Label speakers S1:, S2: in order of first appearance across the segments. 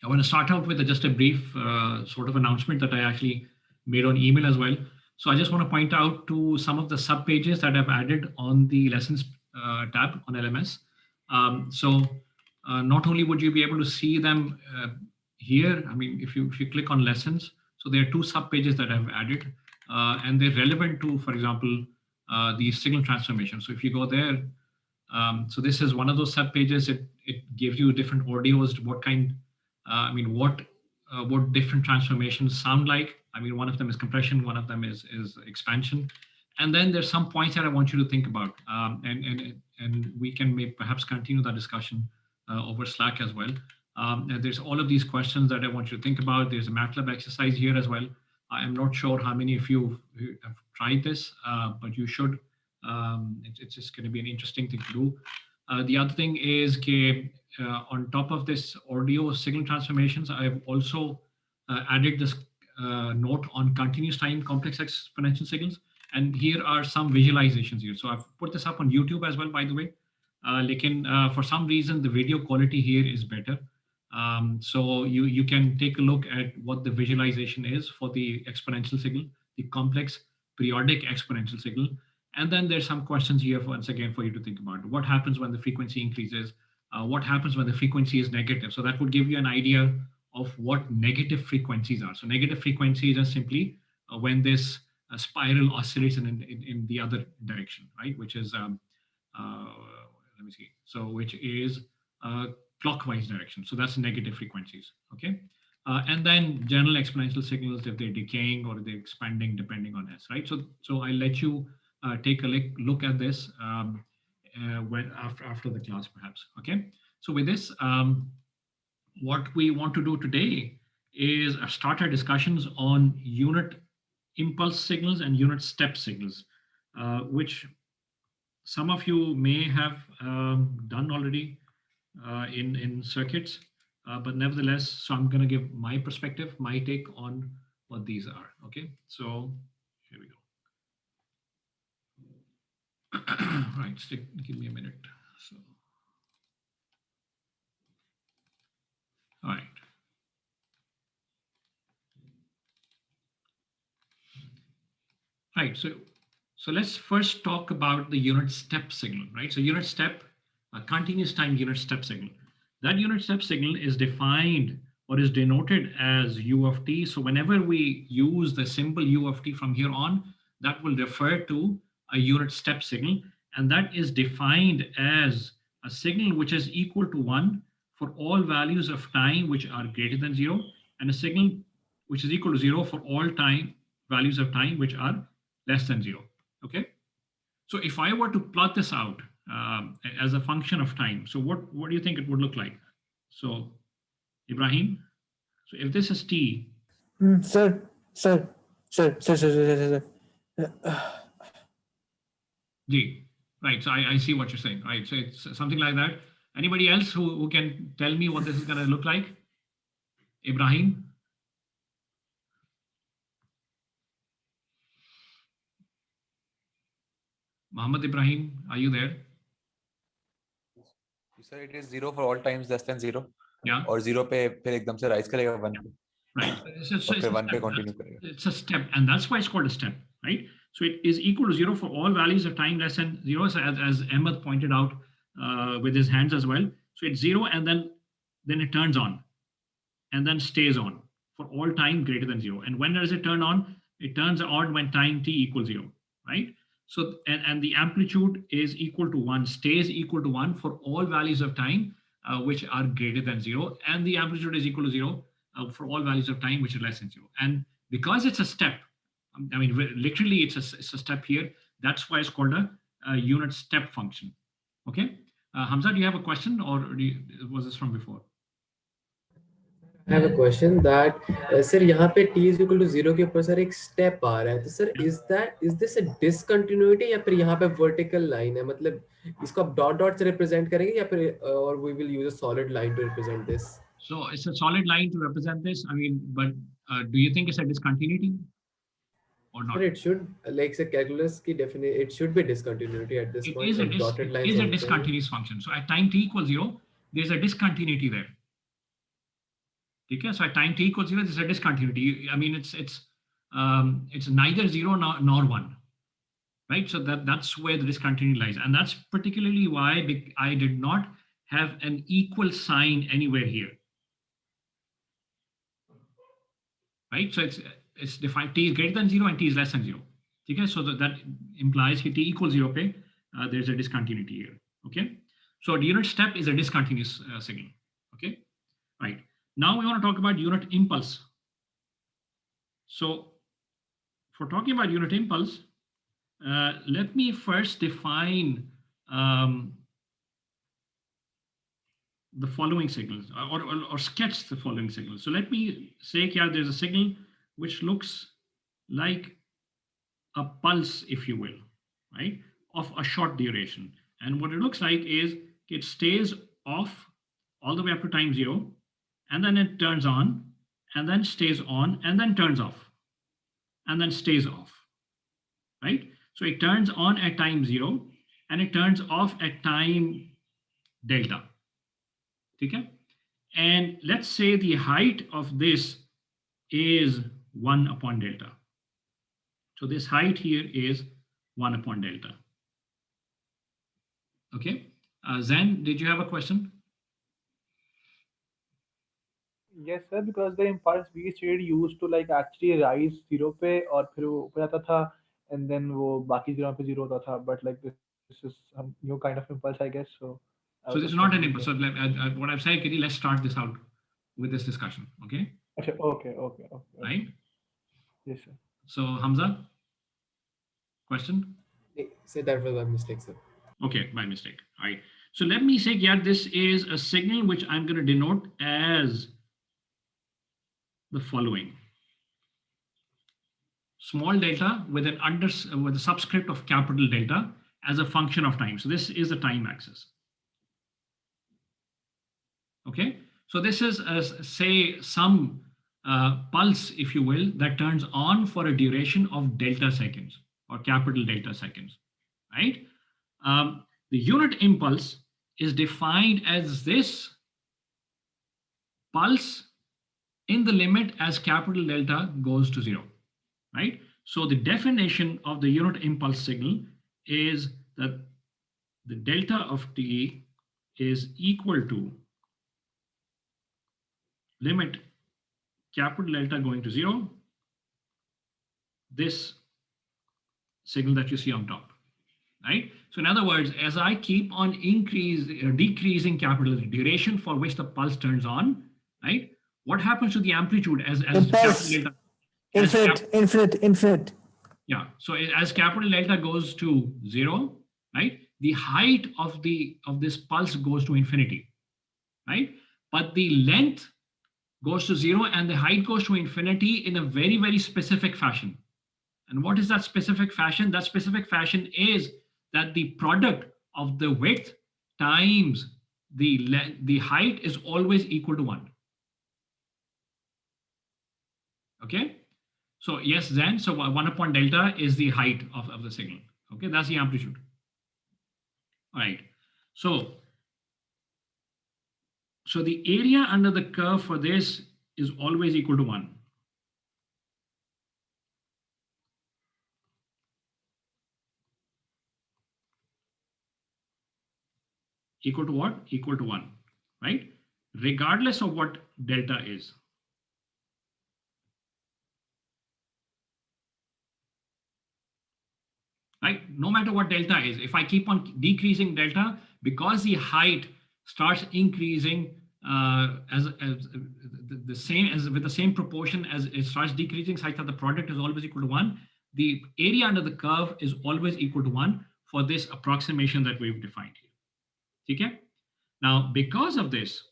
S1: I want to start out with just a brief sort of announcement that I actually made on email as well. So I just want to point out to some of the sub pages that I've added on the lessons tab on LMS. Not only would you be able to see them here, I mean, if you click on lessons, so there are two sub pages that I've added, and they're relevant to, for example, the signal transformation. So if you go there, so this is one of those sub pages. It gives you different audios, what kind, what different transformations sound like. I mean, one of them is compression, one of them is expansion, and then there's some points that I want you to think about, and we can perhaps continue that discussion over Slack as well. And there's all of these questions that I want you to think about. There's a MATLAB exercise here as well. I am not sure how many of you have tried this, but you should. It's just going to be an interesting thing to do. The other thing is on top of this audio signal transformations, I've also added this note on continuous time complex exponential signals. And here are some visualizations here. So I've put this up on YouTube as well, by the way. For some reason, the video quality here is better. So you can take a look at what the visualization is for the exponential signal, the complex periodic exponential signal. And then there's some questions here, once again, for you to think about. What happens when the frequency increases? What happens when the frequency is negative? So that would give you an idea of what negative frequencies are. So negative frequencies are simply when this spiral oscillates in the other direction, right? Which is, let me see. So which is clockwise direction. So that's negative frequencies, okay? And then general exponential signals, if they're decaying or they're expanding, depending on S, right? So I'll let you take a look at this when after the class, perhaps. Okay. So with this, what we want to do today is start our discussions on unit impulse signals and unit step signals, which some of you may have done already in circuits, but nevertheless, so I'm going to give my perspective, my take on what these are. Okay. So here we go. Right, give me a minute. So, all right. Right, so let's first talk about the unit step signal, right? So unit step, a continuous time unit step signal. That unit step signal is defined or is denoted as U of t. So whenever we use the symbol U of t from here on, that will refer to a unit step signal. And that is defined as a signal which is equal to 1 for all values of time which are greater than 0, and a signal which is equal to 0 for all values of time which are less than 0. Okay. So if I were to plot this out as a function of time, so what do you think it would look like? So Ibrahim, so if this is t.
S2: Sir.
S1: G. Right, so I see what you're saying, right? So it's something like that. Anybody else who can tell me what this is going to look like? Ibrahim? Muhammad Ibrahim, are you there?
S3: You said it is 0 for all times less than 0.
S1: Yeah.
S3: Or 0 पे फिर एकदम से rise करेगा 1 पे.
S1: Right.
S3: So फिर 1 पे continue करेगा.
S1: It's a step, and that's why it's called a step, right? So it is equal to 0 for all values of time less than 0, so as Ahmed pointed out with his hands as well. So it's 0, and then it turns on, and then stays on for all time greater than 0. And when does it turn on? It turns on when time t equals 0, right? So and the amplitude is equal to 1, stays equal to 1 for all values of time which are greater than 0, and the amplitude is equal to 0 for all values of time which are less than 0. And because it's a step, I mean, literally it's a step here. That's why it's called a unit step function. Okay. Hamza, do you have a question, or was this from before?
S2: I have a question that sir, यहाँ पे t is equal to 0 के ऊपर sir एक step आ रहा है, तो sir is this a discontinuity या फिर यहाँ पे vertical line है, मतलब इसको आप dot से represent करेंगे या फिर or we will use a solid line to represent this?
S1: So it's a solid line to represent this. I mean, but do you think it's a discontinuity or not?
S2: But it should, like say calculus ki definition, it should be discontinuity at this point.
S1: It is a discontinuous function. So at time t equals 0, there's a discontinuity there. Okay, so at time t equals 0, this is a discontinuity. I mean, it's neither 0 nor 1, right? So that's where the discontinuity lies. And that's particularly why I did not have an equal sign anywhere here, right? So it's defined t is greater than 0 and t is less than 0. Okay, so that implies t equals 0, okay? There's a discontinuity here, okay? So the unit step is a discontinuous signal, okay? Right. Now we want to talk about unit impulse. So for talking about unit impulse, let me first define the following signals, or sketch the following signals. So let me say here there's a signal which looks like a pulse, if you will, right, of a short duration. And what it looks like is it stays off all the way up to time 0, and then it turns on, and then stays on, and then turns off, and then stays off, right? So it turns on at time 0, and it turns off at time delta. Okay? And let's say the height of this is 1 upon delta. So this height here is 1 upon delta. Okay. Zen, did you have a question?
S4: Yes sir, because the impulse we state used to like actually rise 0 पे और फिर वो ऊपर जाता था and then वो बाकी 0 पे 0 होता था, but like this is some new kind of impulse I guess. So
S1: So this is not an impulse. So what I've said, Kitty, let's start this out with this discussion. Okay.
S4: Okay.
S1: Right.
S4: Yes sir.
S1: So Hamza, question?
S2: Say that was my mistake, sir.
S1: Okay, my mistake. All right. So let me say, yeah, this is a signal which I'm going to denote as the following: small delta with with a subscript of capital delta as a function of time. So this is the time axis. Okay. So this is say some pulse, if you will, that turns on for a duration of delta seconds or capital delta seconds, right? The unit impulse is defined as this pulse in the limit as capital delta goes to 0, right? So the definition of the unit impulse signal is that the delta of t is equal to limit capital delta going to 0, this signal that you see on top, right? So in other words, as I keep on decreasing capital duration for which the pulse turns on, right? What happens to the amplitude as capital delta?
S5: Infinite.
S1: Yeah. So as capital delta goes to 0, right? The height of this pulse goes to infinity, right? But the length goes to 0 and the height goes to infinity in a very, very specific fashion. And what is that specific fashion? That specific fashion is that the product of the width times the height is always equal to 1. Okay. So yes, then, so 1 upon delta is the height of the signal. Okay, that's the amplitude. All right. So the area under the curve for this is always equal to 1. Equal to what? Equal to 1, right? Regardless of what delta is. Right? No matter what delta is, if I keep on decreasing delta, because the height starts increasing with the same proportion as it starts decreasing, such that the product is always equal to 1, the area under the curve is always equal to 1 for this approximation that we've defined here. Okay? Now, because of this,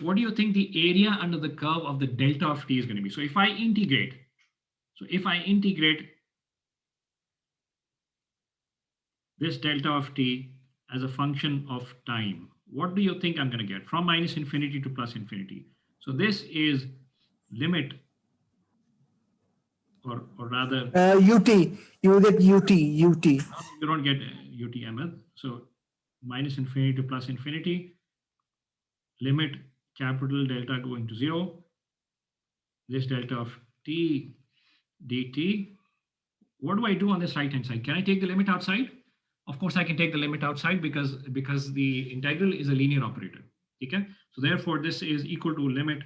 S1: what do you think the area under the curve of the delta of t is going to be? So if I integrate this delta of t as a function of time, what do you think I'm going to get from minus infinity to plus infinity? So this is limit, or rather
S5: UT, you will get UT.
S1: You don't get UT, Ahmed. So minus infinity to plus infinity, limit capital delta going to 0, this delta of t dt. What do I do on this right hand side? Can I take the limit outside? Of course I can take the limit outside because the integral is a linear operator. Okay, so therefore this is equal to limit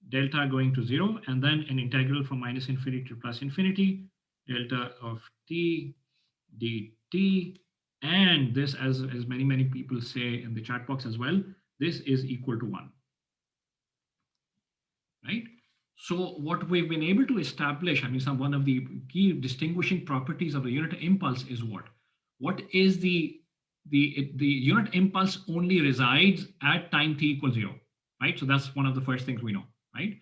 S1: delta going to 0 and then an integral from minus infinity to plus infinity, delta of t dt, and this, as many people say in the chat box as well, this is equal to 1, right? So what we've been able to establish, I mean, one of the key distinguishing properties of the unit impulse is what? What is the unit impulse only resides at time t equals 0, right? So that's one of the first things we know, right?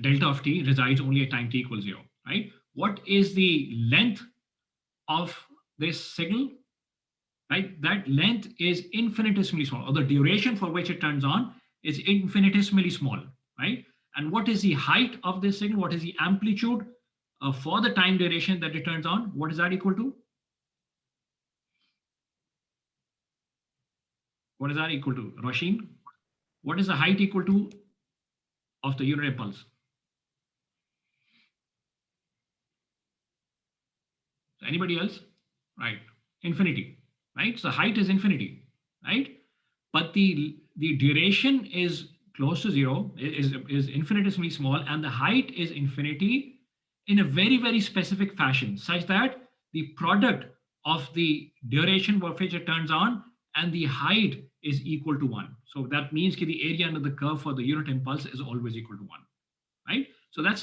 S1: Delta of t resides only at time t equals 0, right? What is the length of this signal, right? That length is infinitesimally small, or the duration for which it turns on is infinitesimally small, right? And what is the height of this signal? What is the amplitude for the time duration that it turns on? What is that equal to? What is that equal to, Roshin? What is the height equal to of the unit impulse? Anybody else? Right, infinity, right? So height is infinity, right? But the duration is close to 0, is infinitesimally small, and the height is infinity in a very, very specific fashion, such that the product of the duration for which it turns on and the height is equal to 1. So that means that the area under the curve for the unit impulse is always equal to 1, right? So that's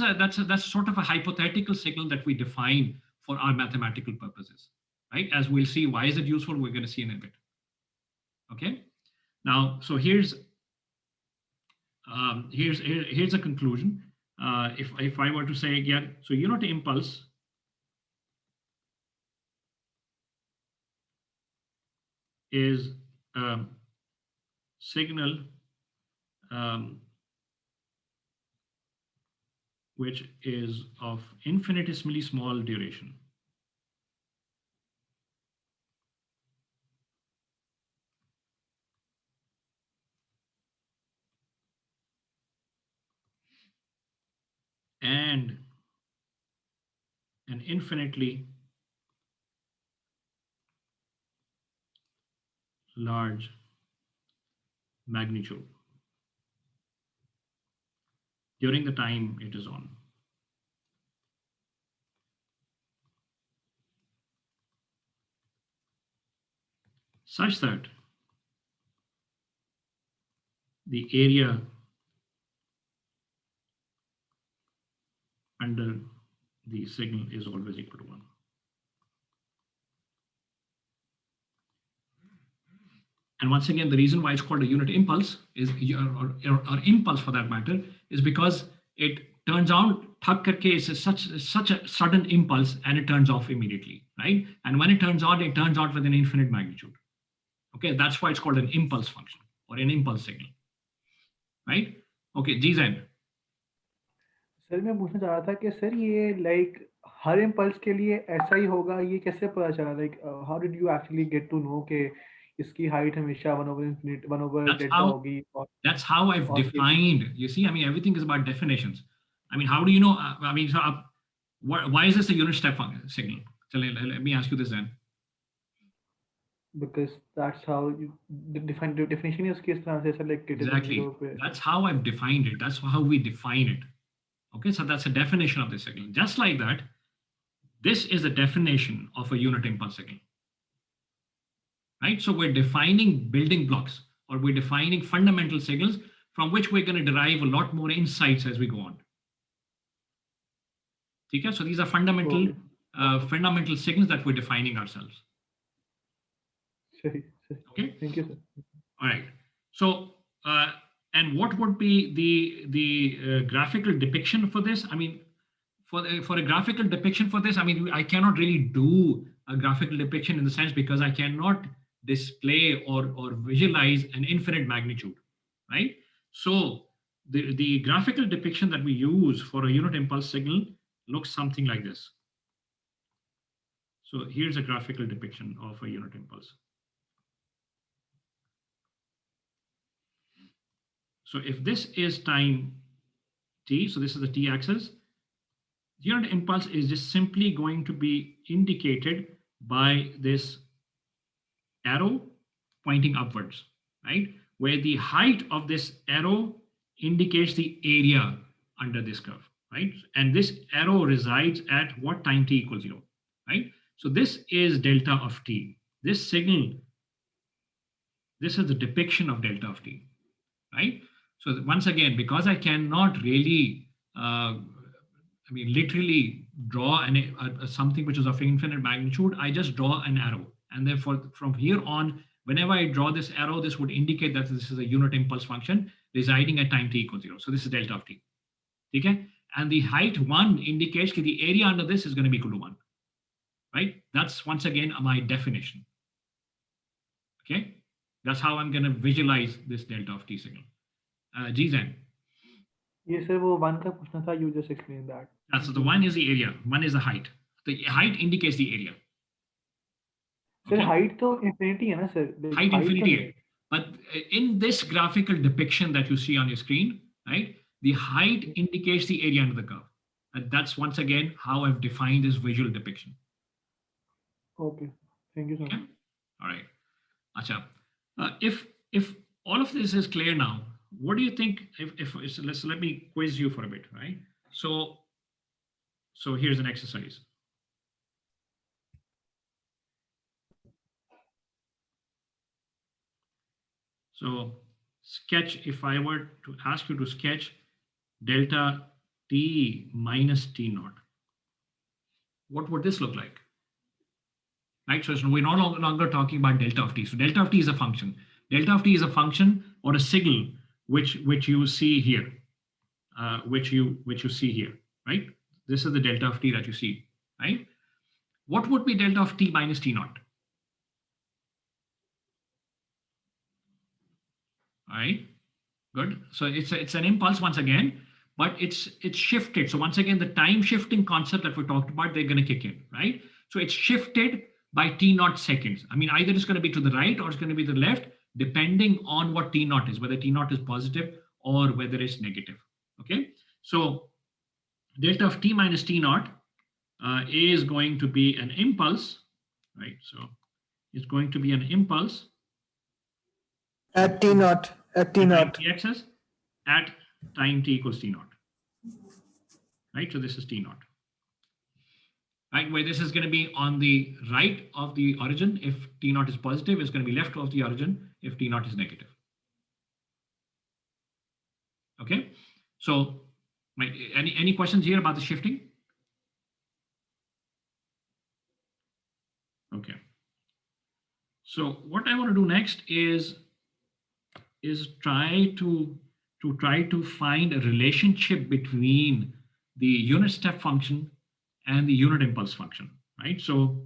S1: sort of a hypothetical signal that we define for our mathematical purposes, right? As we'll see, why is it useful? We're going to see in a bit. Okay. Now, so here's a conclusion. If I were to say again, so unit impulse is signal which is of infinitesimally small duration. And an infinitely large magnitude during the time it is on. Such that the area under the signal is always equal to 1. And once again, the reason why it's called a unit impulse is, or impulse for that matter, is because it turns on, thak karke is such a sudden impulse, and it turns off immediately, right? And when it turns on with an infinite magnitude. Okay, that's why it's called an impulse function or an impulse signal, right? Okay, Gzen.
S4: Sir मैं पूछना चाह रहा था कि sir ये like हर impulse के लिए ऐसा ही होगा, ये कैसे पता चला, like how did you actually get to know कि इसकी हाइट हमेशा 1/infinite डेल्टा होगी?
S1: That's how I've defined. You see, I mean, everything is about definitions. I mean, how do you know? I mean, so why is this a unit step function signal? So let me ask you this then.
S4: Because that's how you define the definition is किस तरह से sir like
S1: Exactly. That's how I've defined it. That's how we define it. Okay, so that's a definition of the signal. Just like that, this is the definition of a unit impulse signal. Right? So we're defining building blocks, or we're defining fundamental signals from which we're going to derive a lot more insights as we go on. Okay, so these are fundamental signals that we're defining ourselves. Okay. Thank you, sir. All right. So, and what would be the graphical depiction for this? I mean, for a graphical depiction for this, I mean, I cannot really do a graphical depiction in the sense because I cannot display or visualize an infinite magnitude, right? So the graphical depiction that we use for a unit impulse signal looks something like this. So here's a graphical depiction of a unit impulse. So if this is time t, so this is the t-axis, the unit impulse is just simply going to be indicated by this arrow pointing upwards, right? Where the height of this arrow indicates the area under this curve, right? And this arrow resides at what time t equals 0, right? So this is delta of t. This signal, this is the depiction of delta of t, right? So once again, because I cannot really, literally draw something which is of infinite magnitude, I just draw an arrow. And therefore, from here on, whenever I draw this arrow, this would indicate that this is a unit impulse function residing at time t equals 0. So this is delta of t. Okay? And the height 1 indicates that the area under this is going to be equal to 1. Right? That's once again my definition. Okay? That's how I'm going to visualize this delta of t signal. Gzen.
S4: Yes, sir. वो one का पूछना था. You just explained that.
S1: So the 1 is the area, 1 is the height. The height indicates the area.
S4: Sir, height तो infinity है ना sir.
S1: Height infinity. But in this graphical depiction that you see on your screen, right, the height indicates the area under the curve. And that's once again how I've defined this visual depiction.
S4: Okay. Thank you, sir.
S1: Okay? All right. Acha. If all of this is clear now, what do you think? Let me quiz you for a bit, right? So here's an exercise. So sketch, if I were to ask you to sketch delta t minus t naught, what would this look like? Right, so we're no longer talking about delta of t. So delta of t is a function. Delta of t is a function or a signal which you see here, which you see here, right? This is the delta of t that you see, right? What would be delta of t minus t naught? All right, good. So it's an impulse once again, but it's shifted. So once again, the time shifting concept that we talked about, they're going to kick in, right? So it's shifted by t naught seconds. I mean, either it's going to be to the right or it's going to be to the left, depending on what t naught is, whether t naught is positive or whether it's negative. Okay, so delta of t minus t naught is going to be an impulse, right? So it's going to be an impulse
S5: at t naught,
S1: t-axis at time t equals t naught, right? So this is t naught, right? Where this is going to be on the right of the origin. If t naught is positive, it's going to be left of the origin if t naught is negative. Okay, so any questions here about the shifting? Okay, so what I want to do next is try to find a relationship between the unit step function and the unit impulse function, right? So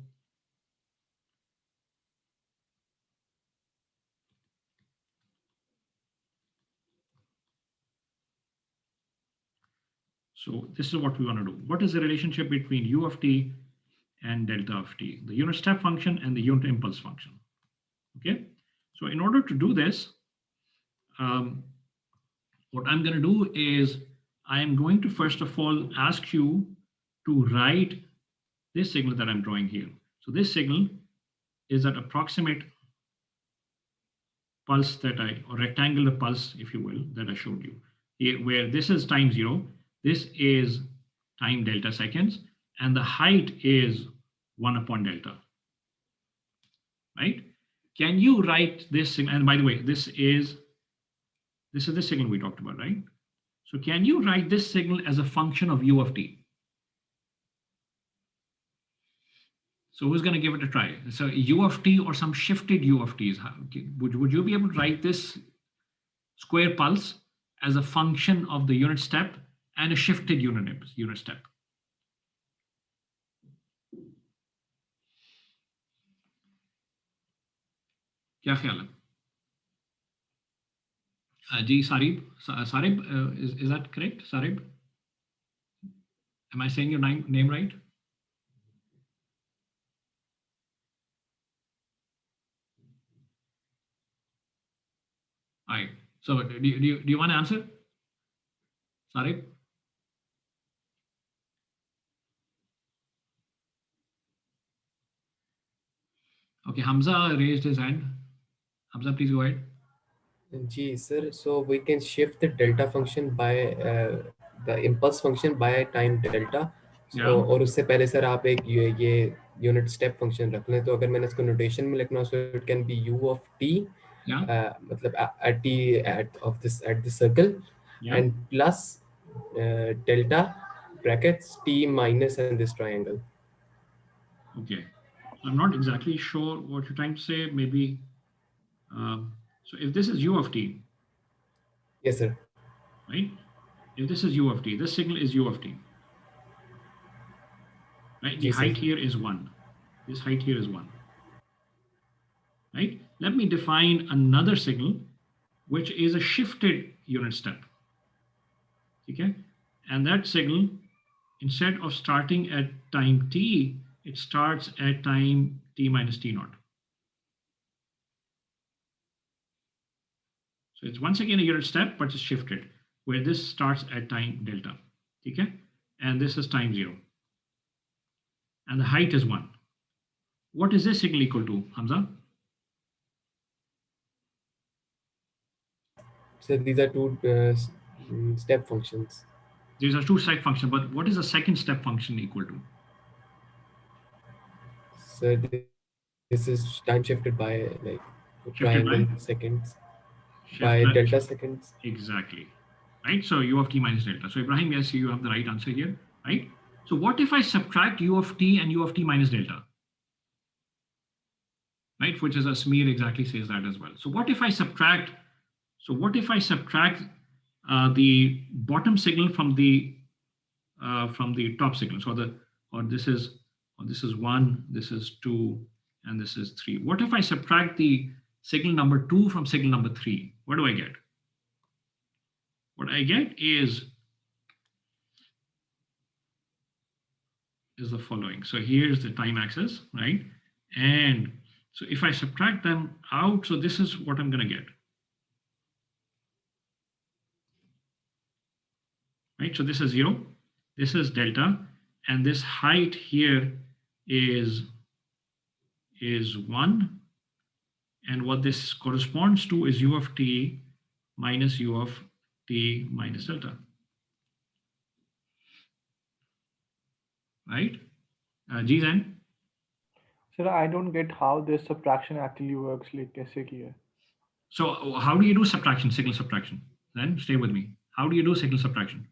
S1: this is what we want to do. What is the relationship between u of t and delta of t, the unit step function and the unit impulse function? Okay, so in order to do this, what I'm going to do is I am going to first of all ask you to write this signal that I'm drawing here. So this signal is that approximate pulse or rectangular pulse, if you will, that I showed you here, where this is time 0, this is time delta seconds, and the height is 1 upon delta, right? Can you write this signal? And by the way, this is the signal we talked about, right? So can you write this signal as a function of u of t? So who's going to give it a try? So u of t or some shifted u of t. Would you be able to write this square pulse as a function of the unit step and a shifted unit step? क्या ख्याल है? जी, Sarib, is that correct? Sarib? Am I saying your name right? All right. So do you want to answer? Sorry. Okay, Hamza raised his hand. Hamza, please go ahead.
S2: Gee, sir, so we can shift the delta function by the impulse function by time delta. So
S1: Yeah.
S2: और उससे पहले sir आप एक ये unit step function रख लें, तो अगर मैंने इसको नोटेशन में लिखना, so it can be u of t,
S1: Yeah.
S2: मतलब at t at this circle,
S1: Yeah.
S2: and plus delta brackets t minus and this triangle.
S1: Okay. So I'm not exactly sure what you're trying to say. Maybe. So if this is u of t,
S2: Yes, sir.
S1: right? If this is u of t, this signal is u of t, right? The
S2: Yes, sir.
S1: height here is 1. This height here is 1, right? Let me define another signal, which is a shifted unit step. Okay? And that signal, instead of starting at time t, it starts at time t minus t naught. So it's once again a unit step, but it's shifted, where this starts at time delta. Okay? And this is time 0. And the height is 1. What is this signal equal to, Hamza?
S2: So these are two step functions.
S1: These are two step functions, but what is the second step function equal to?
S2: So this is time shifted by like
S1: Shifted
S2: triangle
S1: by?
S2: seconds,
S1: Shift
S2: by
S1: by,
S2: delta seconds.
S1: exactly. Right? So u of t minus delta. So Ibrahim, yes, you have the right answer here, right? So what if I subtract u of t and u of t minus delta? Right? Which is a smear exactly says that as well. So what if I subtract, the bottom signal from the top signal? So this is 1, this is 2, and this is 3. What if I subtract the signal number 2 from signal number 3? What do I get? What I get is the following. So here's the time axis, right? And so if I subtract them out, so this is what I'm going to get. Right? So this is 0, this is delta, and this height here is 1. And what this corresponds to is u of t minus u of t minus delta. Right? G then?
S4: Sir, I don't get how this subtraction actually works. Like, कैसे किया?
S1: So how do you do subtraction, signal subtraction? Then stay with me. How do you do signal subtraction?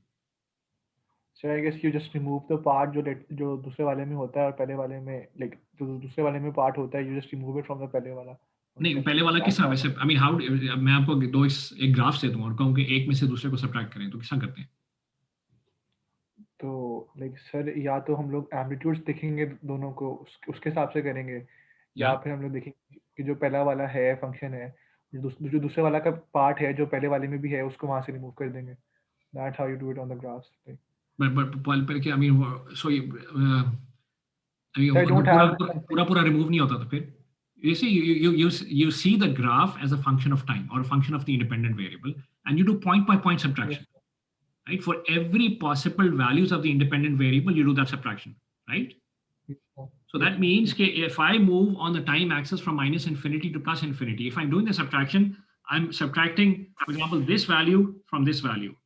S4: So I guess you just remove the part जो दूसरे वाले में होता है और पहले वाले में like जो दूसरे वाले में part होता है, you just remove it from the पहले वाला.
S1: नहीं, पहले वाला किस तरह वैसे, I mean, how मैं आपको एक ग्राफ से दूं और कहूं कि एक में से दूसरे को सब्ट्रैक्ट करें, तो किस तरह करते हैं?
S4: तो like सर, या तो हम लोग एम्पलीट्यूड्स देखेंगे दोनों को, उसके हिसाब से करेंगे, या फिर हम लोग देखेंगे कि जो पहला वाला है फंक्शन है, जो दूसरे वाला का पार्ट है जो पहले वाले में भी है, उसको वहां से रिमूव कर देंगे. That's how you do it on the graphs. Like,
S1: but I mean, so I mean,
S4: I don't have
S1: पूरा remove नहीं होता तो फिर? You see, you see the graph as a function of time or a function of the independent variable, and you do point by point subtraction.
S4: Yes.
S1: Right? For every possible values of the independent variable, you do that subtraction, right? So that means that if I move on the time axis from minus infinity to plus infinity, if I'm doing the subtraction, I'm subtracting, for example, this value from this value,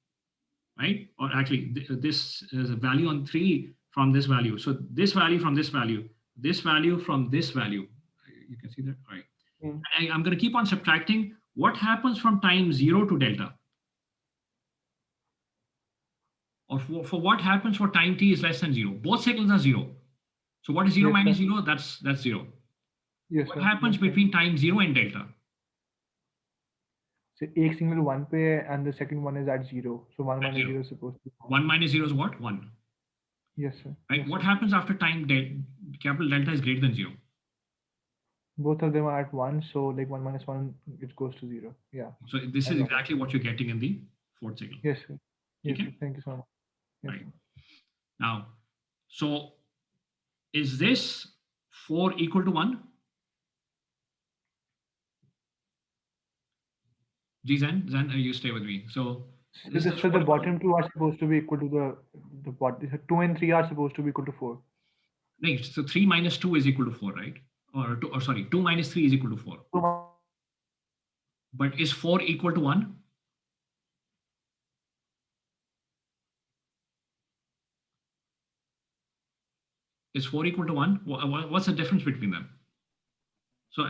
S1: right? Or actually, this is a value on 3 from this value. So this value from this value, this value from this value. You can see that, right? I'm going to keep on subtracting. What happens from time 0 to delta? Or for what happens for time t is less than 0? Both signals are 0. So what is 0 minus 0? That's 0.
S4: Yes,
S1: what happens between time 0 and delta?
S4: So एक signal 1 पे है and the second one is at 0. So 1 minus 0 is supposed to be
S1: 1 minus 0 is what? 1.
S4: Yes, sir.
S1: Right?
S4: Yes,
S1: What
S4: sir.
S1: happens after time capital delta is greater than 0?
S4: Both of them are at 1, so like 1 minus 1, it goes to 0. Yeah.
S1: So this is exactly what you're getting in the fourth signal.
S4: Yes, sir. Yes,
S1: Okay?
S4: sir. Thank you so much. Yes,
S1: Right.
S4: sir.
S1: Now, so is this 4 equal to 1? Zen, you stay with me. So this is
S4: So the
S1: what,
S4: bottom two are supposed to be equal to the bottom. 2 and 3 are supposed to be equal to 4.
S1: right, so 3 minus 2 is equal to 4, right? Or sorry, 2 minus 3 is equal to 4. But is 4 equal to 1? Is 4 equal to 1? What's the difference between them? So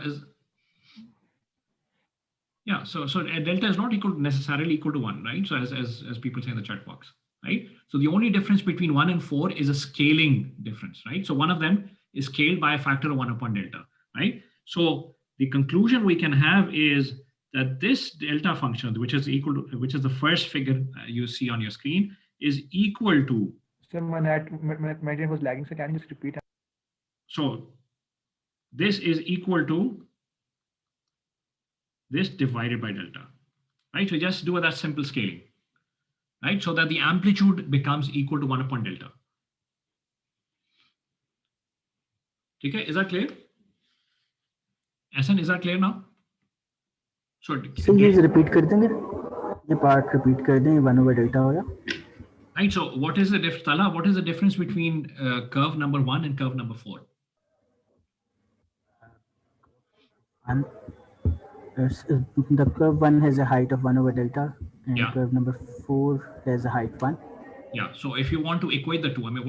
S1: delta is not necessarily equal to 1, right? So as people say in the chat box, right? So the only difference between 1 and 4 is a scaling difference, right? So one of them is scaled by a factor of 1 upon delta, right? So the conclusion we can have is that this delta function, which is the first figure you see on your screen, is equal to.
S4: So my net was lagging. So can you just repeat?
S1: So this is equal to this divided by delta, right? So just do that simple scaling, right? So that the amplitude becomes equal to 1 upon delta. Okay, is that clear? Asan, is that clear now? So
S5: ये repeat कर देंगे, ये part repeat कर दें, 1 over delta होगा.
S1: Right. So what is the difference, Tala? What is the difference between curve number 1 and curve number 4?
S5: And the curve 1 has a height of 1 over delta, and
S1: Yeah.
S5: curve number 4 has a height 1.
S1: Yeah. So if you want to equate the two, I mean,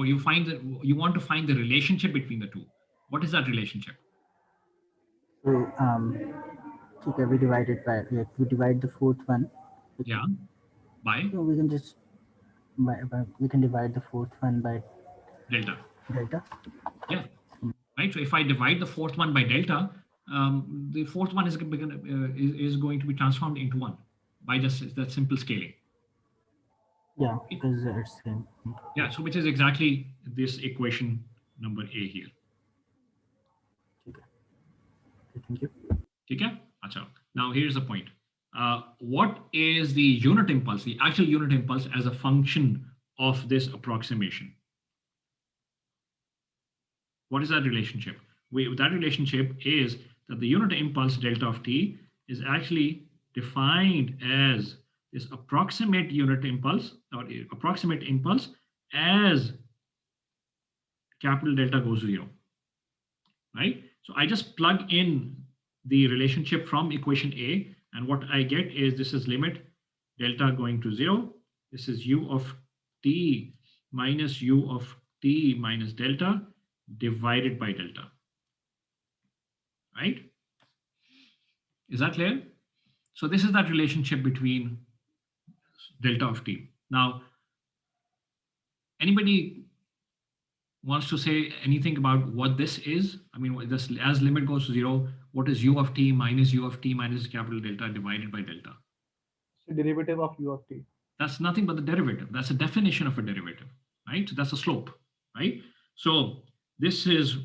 S1: you want to find the relationship between the two. What is that relationship?
S5: So okay, we divide the fourth one.
S1: Yeah. By
S5: So we can just we can divide the fourth one by
S1: delta.
S5: delta.
S1: Yeah. Right. So if I divide the fourth one by delta, the fourth one is going to be transformed into 1 by just that simple scaling.
S5: Yeah, because it's same.
S1: Yeah. So which is exactly this equation number A here.
S5: Okay, thank you.
S1: Okay. Achha. Now here's the point. What is the unit impulse, the actual unit impulse as a function of this approximation? What is that relationship? That relationship is that the unit impulse delta of t is actually defined as this approximate unit impulse or approximate impulse as capital delta goes to 0, right? So I just plug in the relationship from equation A, and what I get is this is limit delta going to 0. This is u of t minus u of t minus delta divided by delta, right? Is that clear? So this is that relationship between delta of t. Now, anybody wants to say anything about what this is? I mean, this as limit goes to 0, what is u of t minus capital delta divided by delta?
S4: So derivative of u of t.
S1: That's nothing but the derivative. That's a definition of a derivative, right? So that's a slope, right? So this is.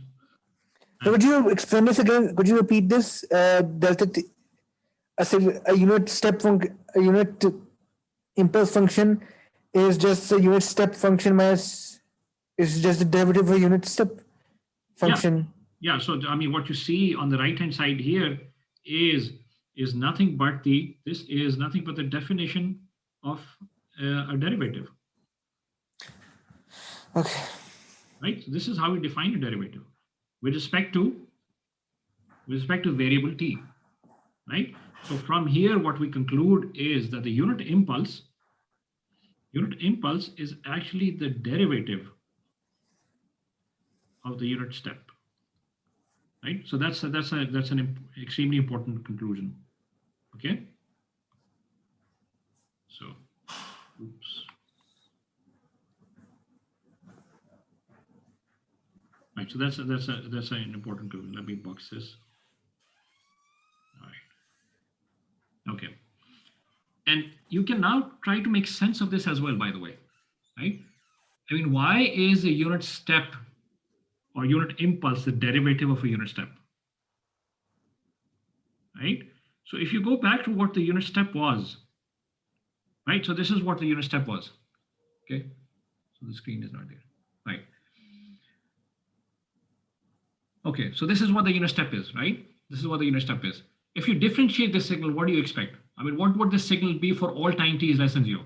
S6: So would you explain this again? Could you repeat this? Delta t, a unit step function, a unit impulse function is just a unit step function minus is just the derivative of a unit step function.
S1: Yeah. So I mean, what you see on the right hand side here is nothing but this is nothing but the definition of a derivative.
S6: Okay.
S1: Right. So this is how we define a derivative with respect to variable t. Right. So from here, what we conclude is that the unit impulse is actually the derivative of the unit step. Right. So that's an extremely important conclusion. Okay. So, oops. Right. So that's an important conclusion. Let me box this. All right. Okay. And you can now try to make sense of this as well, by the way, right? I mean, why is a unit step or unit impulse the derivative of a unit step? Right? So if you go back to what the unit step was, right? So this is what the unit step was. Okay. So the screen is not there. Right. Okay. So this is what the unit step is, right? This is what the unit step is. If you differentiate this signal, what do you expect? I mean, what would this signal be for all time t is less than 0?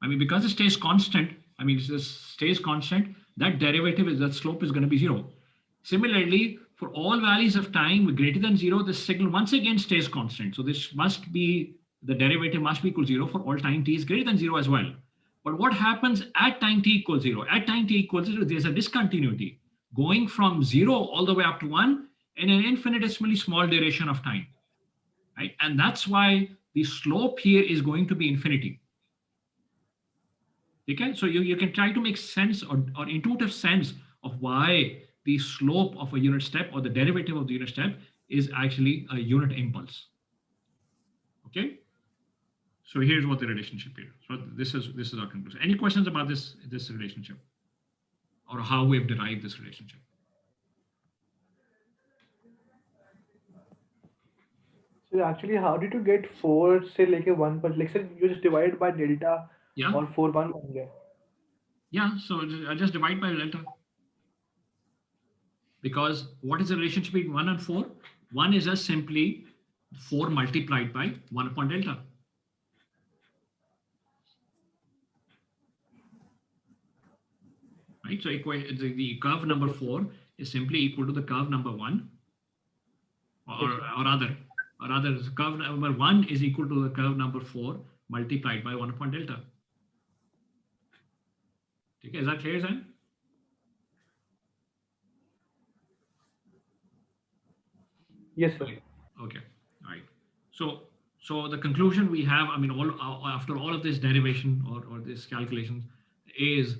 S1: I mean, because it stays constant, I mean, it just stays constant, that derivative is, that slope is going to be 0. Similarly, for all values of time greater than 0, this signal once again stays constant. So this must be, the derivative must be equal to 0 for all time t is greater than 0 as well. But what happens at time t equals 0? At time t equals 0, there's a discontinuity going from 0 all the way up to 1 in an infinitesimally small duration of time, right? And that's why the slope here is going to be infinity. Okay, so you can try to make sense or intuitive sense of why the slope of a unit step or the derivative of the unit step is actually a unit impulse. Okay, so here's what the relationship here. So this is our conclusion. Any questions about this relationship or how we've derived this relationship?
S4: So actually, how did you get 4, say like a 1, but like say you just divide by delta
S1: Yeah.
S4: or 4 1 1 there.
S1: Yeah, so I just divide by delta. Because what is the relationship between 1 and 4? 1 is just simply 4 multiplied by 1 upon delta. Right, so the curve number 4 is simply equal to the curve number 1, or rather, the curve number 1 is equal to the curve number 4 multiplied by 1 upon delta. Okay, is that clear, Zain?
S4: Yes, sir.
S1: Okay, all right. So the conclusion we have, I mean, after all of this derivation or this calculation, is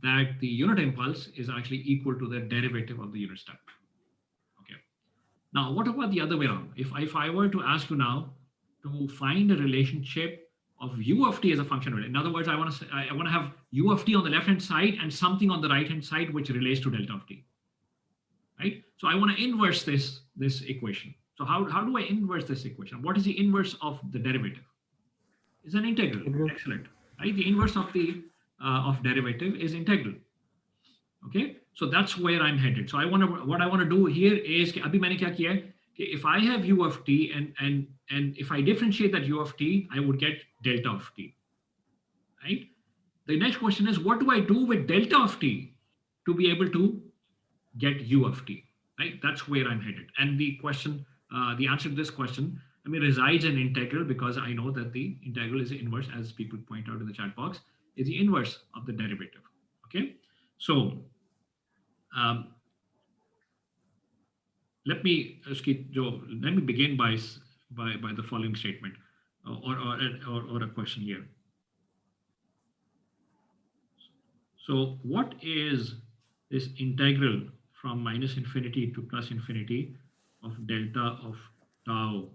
S1: that the unit impulse is actually equal to the derivative of the unit step. Okay. Now, what about the other way around? If I were to ask you now to find a relationship of u of t as a function of, in other words, I want to have u of t on the left hand side and something on the right hand side which relates to delta of t. Right? So I want to inverse this equation. So how do I inverse this equation? What is the inverse of the derivative? It's an integral. Excellent. Right? The inverse of the of derivative is integral. Okay, so that's where I'm headed. So what I want to do here is कि अभी मैंने क्या किया है कि if I have u of t and if I differentiate that u of t, I would get delta of t. Right? The next question is, what do I do with delta of t to be able to get u of t? Right? That's where I'm headed. And the question, the answer to this question, I mean, resides in integral, because I know that the integral is the inverse, as people point out in the chat box, is the inverse of the derivative. Okay, so let me begin by the following statement or a question here. So what is this integral from minus infinity to plus infinity of delta of tau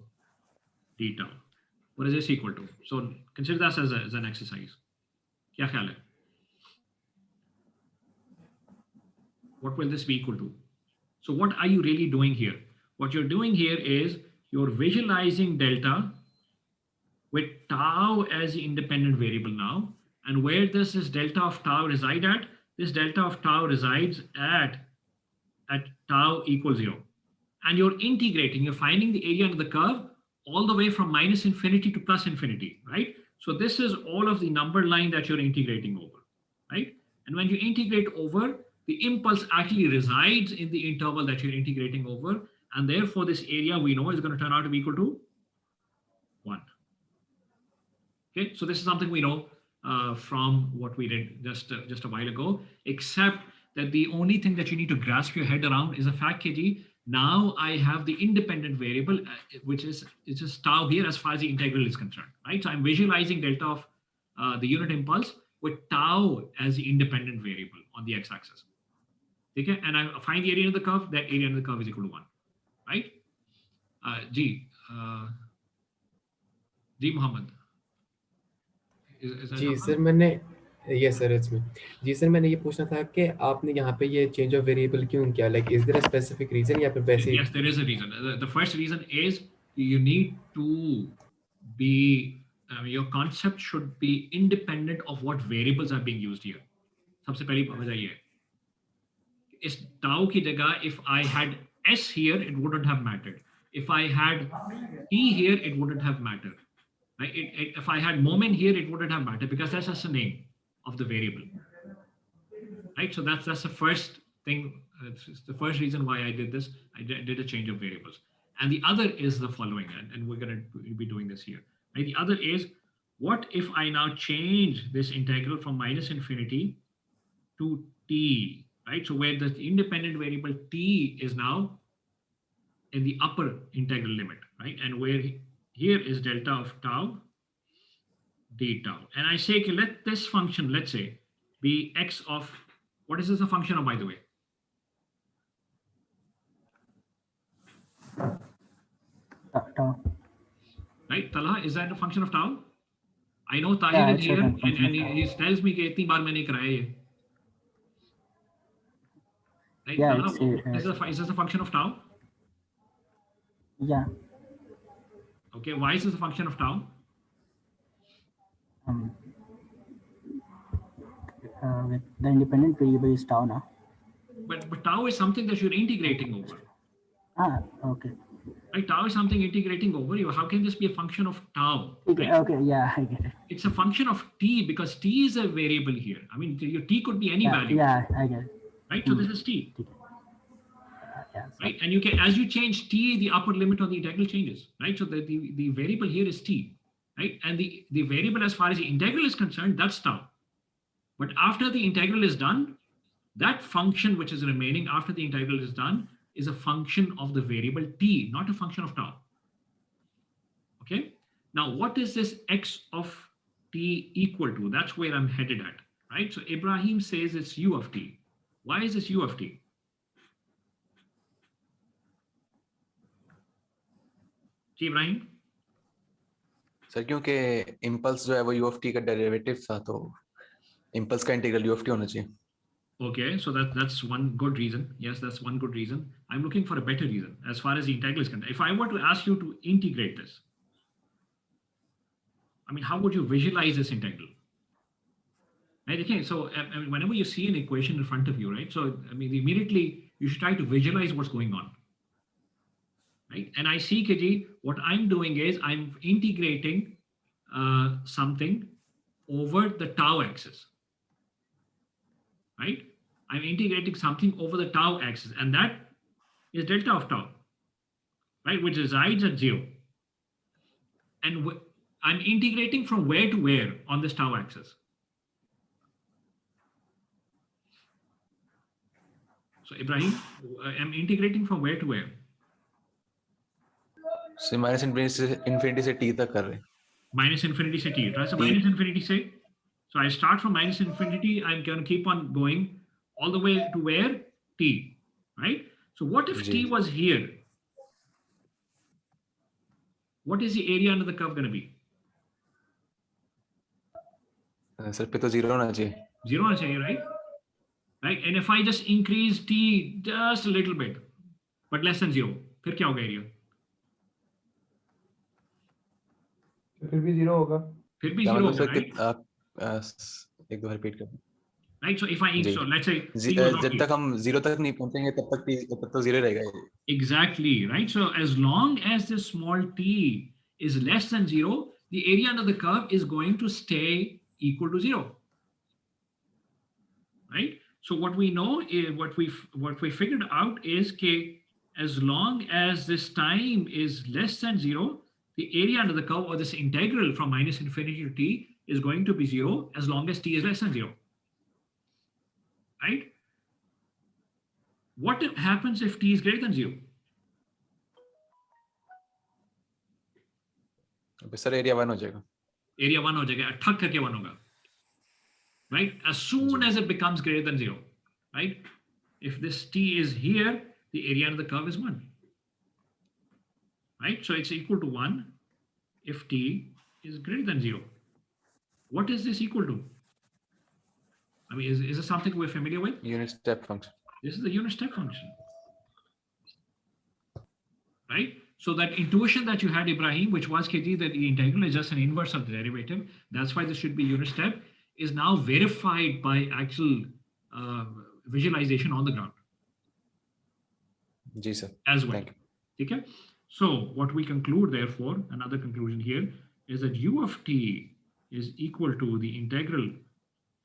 S1: d tau? What is this equal to? So consider this as an exercise. Kya khayal hai? What will this be equal to? So what are you really doing here? What you're doing here is you're visualizing delta with tau as the independent variable now. And where does this delta of tau reside at? This delta of tau resides at tau equals 0. And you're integrating, you're finding the area under the curve all the way from minus infinity to plus infinity, right? So this is all of the number line that you're integrating over, right? And when you integrate over, the impulse actually resides in the interval that you're integrating over. And therefore, this area we know is going to turn out to be equal to 1. Okay, so this is something we know from what we did just a while ago, except that the only thing that you need to grasp your head around is the fact that now I have the independent variable, which is just tau here as far as the integral is concerned, right? So I'm visualizing delta of the unit impulse with tau as the independent variable on the x-axis. Okay, and I find the area of the curve. That area of the curve is equal to 1, right? G Muhammad.
S2: जी sir मैंने yes sir it's me. जी sir मैंने ये पूछना था कि आपने यहाँ पे ये change of variable क्यों किया? Like is there a specific reason या फिर वैसे?
S1: Yes, there is a reason. The first reason is you need to be your concept should be independent of what variables are being used here. सबसे पहली वजह ये है. इस tau की जगह if I had s here, it wouldn't have mattered. If I had t here, it wouldn't have mattered. Right? If I had moment here, it wouldn't have mattered because that's just a name of the variable. Right? So that's the first thing. It's the first reason why I did this. I did a change of variables. And the other is the following, and we're going to be doing this here. Right? The other is, what if I now change this integral from minus infinity to t, right? So where the independent variable t is now in the upper integral limit, right? And where here is delta of tau d tau. And I say, okay, let this function, let's say, be x of, what is this a function of, by the way?
S5: Tau.
S1: Right, Talha, is that a function of tau? I know Tahir
S5: Yeah,
S1: is
S5: it's a
S1: here, and
S5: function of tau.
S1: he tells me कि इतनी बार मैंने कराया ये. Right,
S5: Yeah,
S1: Talha, is this a function of tau?
S5: Yeah.
S1: Okay, why is this a function of tau?
S5: With the independent variable is tau now.
S1: But tau is something that you're integrating over.
S5: Okay.
S1: Right, tau is something integrating over you. How can this be a function of tau?
S5: Okay,
S1: Right?
S5: okay, yeah, I get it.
S1: It's a function of t because t is a variable here. I mean, your t could be any value.
S5: Yeah, I get it.
S1: Right, so this is t.
S5: Yeah,
S1: Right, and you can, as you change t, the upper limit of the integral changes. Right, so the variable here is t. Right, and the variable as far as the integral is concerned, that's tau. But after the integral is done, that function which is remaining after the integral is done is a function of the variable t, not a function of tau. Okay. Now, what is this x of t equal to? That's where I'm headed at, right? So Ibrahim says it's u of t. Why is this u of t? जी Ibrahim?
S3: सर क्योंकि impulse जो है वो u of t का derivative था, तो impulse का इंटीग्रल u of t होना चाहिए.
S1: Okay, so that's one good reason. Yes, that's one good reason. I'm looking for a better reason as far as the integral is concerned. If I were to ask you to integrate this, I mean, how would you visualize this integral? Right, okay, so whenever you see an equation in front of you, right? So, I mean, immediately you should try to visualize what's going on. Right, and I see, Kiji, what I'm doing is I'm integrating something over the tau axis. Right, I'm integrating something over the tau axis, and that is delta of tau, right, which resides at 0. And I'm integrating from where to where on this tau axis? So Ibrahim, I'm integrating from where to where?
S3: So minus infinity से t तक कर रहे हैं.
S1: Minus infinity से t, right? So minus infinity से, so I start from minus infinity, I'm going to keep on going all the way to where? T, right? So what if t was here? What is the area under the curve going to be?
S3: Sir पे तो 0 होना चाहिए.
S1: 0 होना चाहिए, right? Right, and if I just increase t just a little bit, but less than 0, फिर क्या होगा area?
S4: फिर भी 0 होगा.
S1: फिर भी 0 होगा, right?
S3: आप एक दो रिपीट कर.
S1: Right, so if I so let's say
S3: जब तक हम 0 तक नहीं पहुंचेंगे तब तक 0 रहेगा.
S1: Exactly, right? So as long as this small t is less than 0, the area under the curve is going to stay equal to 0. Right? So what we know is what we figured out is that as long as this time is less than 0, the area under the curve, or this integral from minus infinity to t, is going to be 0 as long as t is less than 0. Right? What happens if t is greater than 0?
S3: Sir area 1 हो जाएगा.
S1: Area 1 हो जाएगा, ठक करके 1 होगा. Right? As soon as it becomes greater than 0, right? If this t is here, the area under the curve is 1. Right? So it's equal to 1 if t is greater than 0. What is this equal to? I mean, is this something we're familiar with?
S3: Unit step function.
S1: This is the unit step function. Right? So that intuition that you had, Ibrahim, which was KG, that the integral is just an inverse of the derivative, that's why this should be unit step, is now verified by actual visualization on the ground.
S3: Ji sir.
S1: As well.
S3: Thank you.
S1: Okay? So what we conclude, therefore, another conclusion here is that u of t is equal to the integral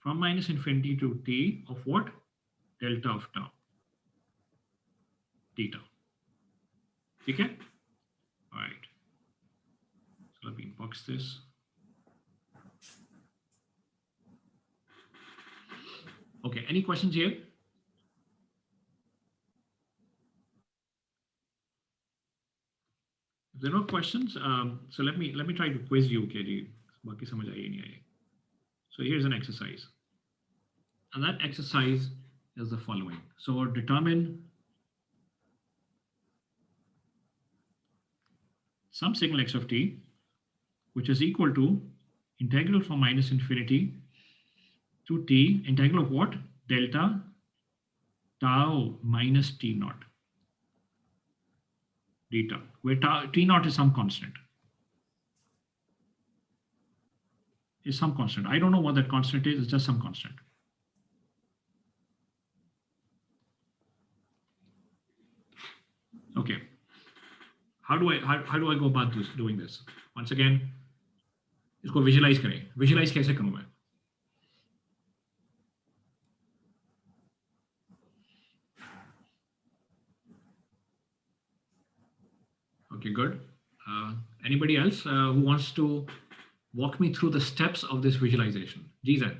S1: from minus infinity to t of what? Delta of tau, theta. Okay? All right. So let me box this. Okay, any questions here? If there are no questions, so let me try to quiz you, KD. So here's an exercise. And that exercise is the following. So determine some signal x of t, which is equal to integral from minus infinity to t, integral of what? Delta tau minus t naught, theta, where t naught is some constant. Is some constant. I don't know what that constant is, it's just some constant. Okay. How do I go about doing this? Once again, इसको visualize करें. Visualize कैसे करूं मैं? Okay, good. Anybody else who wants to walk me through the steps of this visualization? जी सर.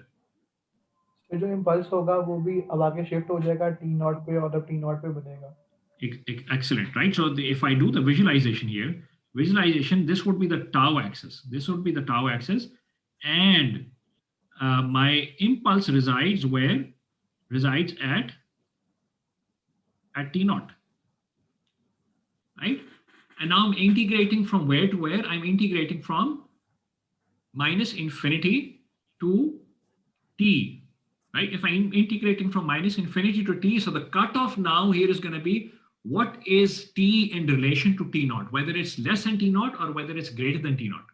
S4: फिर जो impulse होगा वो भी अब आगे शिफ्ट हो जाएगा टी नॉट पे और अब टी नॉट पे बनेगा.
S1: Excellent, right? So if I do the visualization here, this would be the tau axis. This would be the tau axis, and my impulse resides where? Resides at t naught, right? And now I'm integrating from where to where? I'm integrating from minus infinity to t, right? If I'm integrating from minus infinity to t, so the cutoff now here is going to be what is t in relation to t naught, whether it's less than t naught or whether it's greater than t naught,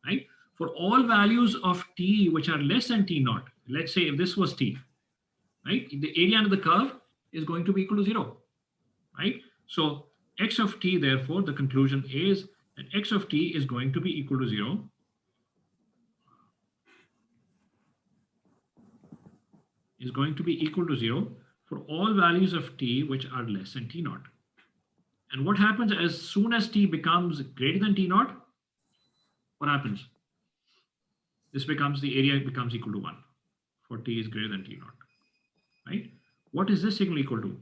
S1: right? For all values of t which are less than t naught, let's say if this was t, right? The area under the curve is going to be equal to 0, right? So x of t, therefore, the conclusion is that x of t is going to be equal to 0. Is going to be equal to 0 for all values of t which are less than t naught. And what happens as soon as t becomes greater than t naught? What happens? The area becomes equal to 1 for t is greater than t naught, right? What is this signal equal to?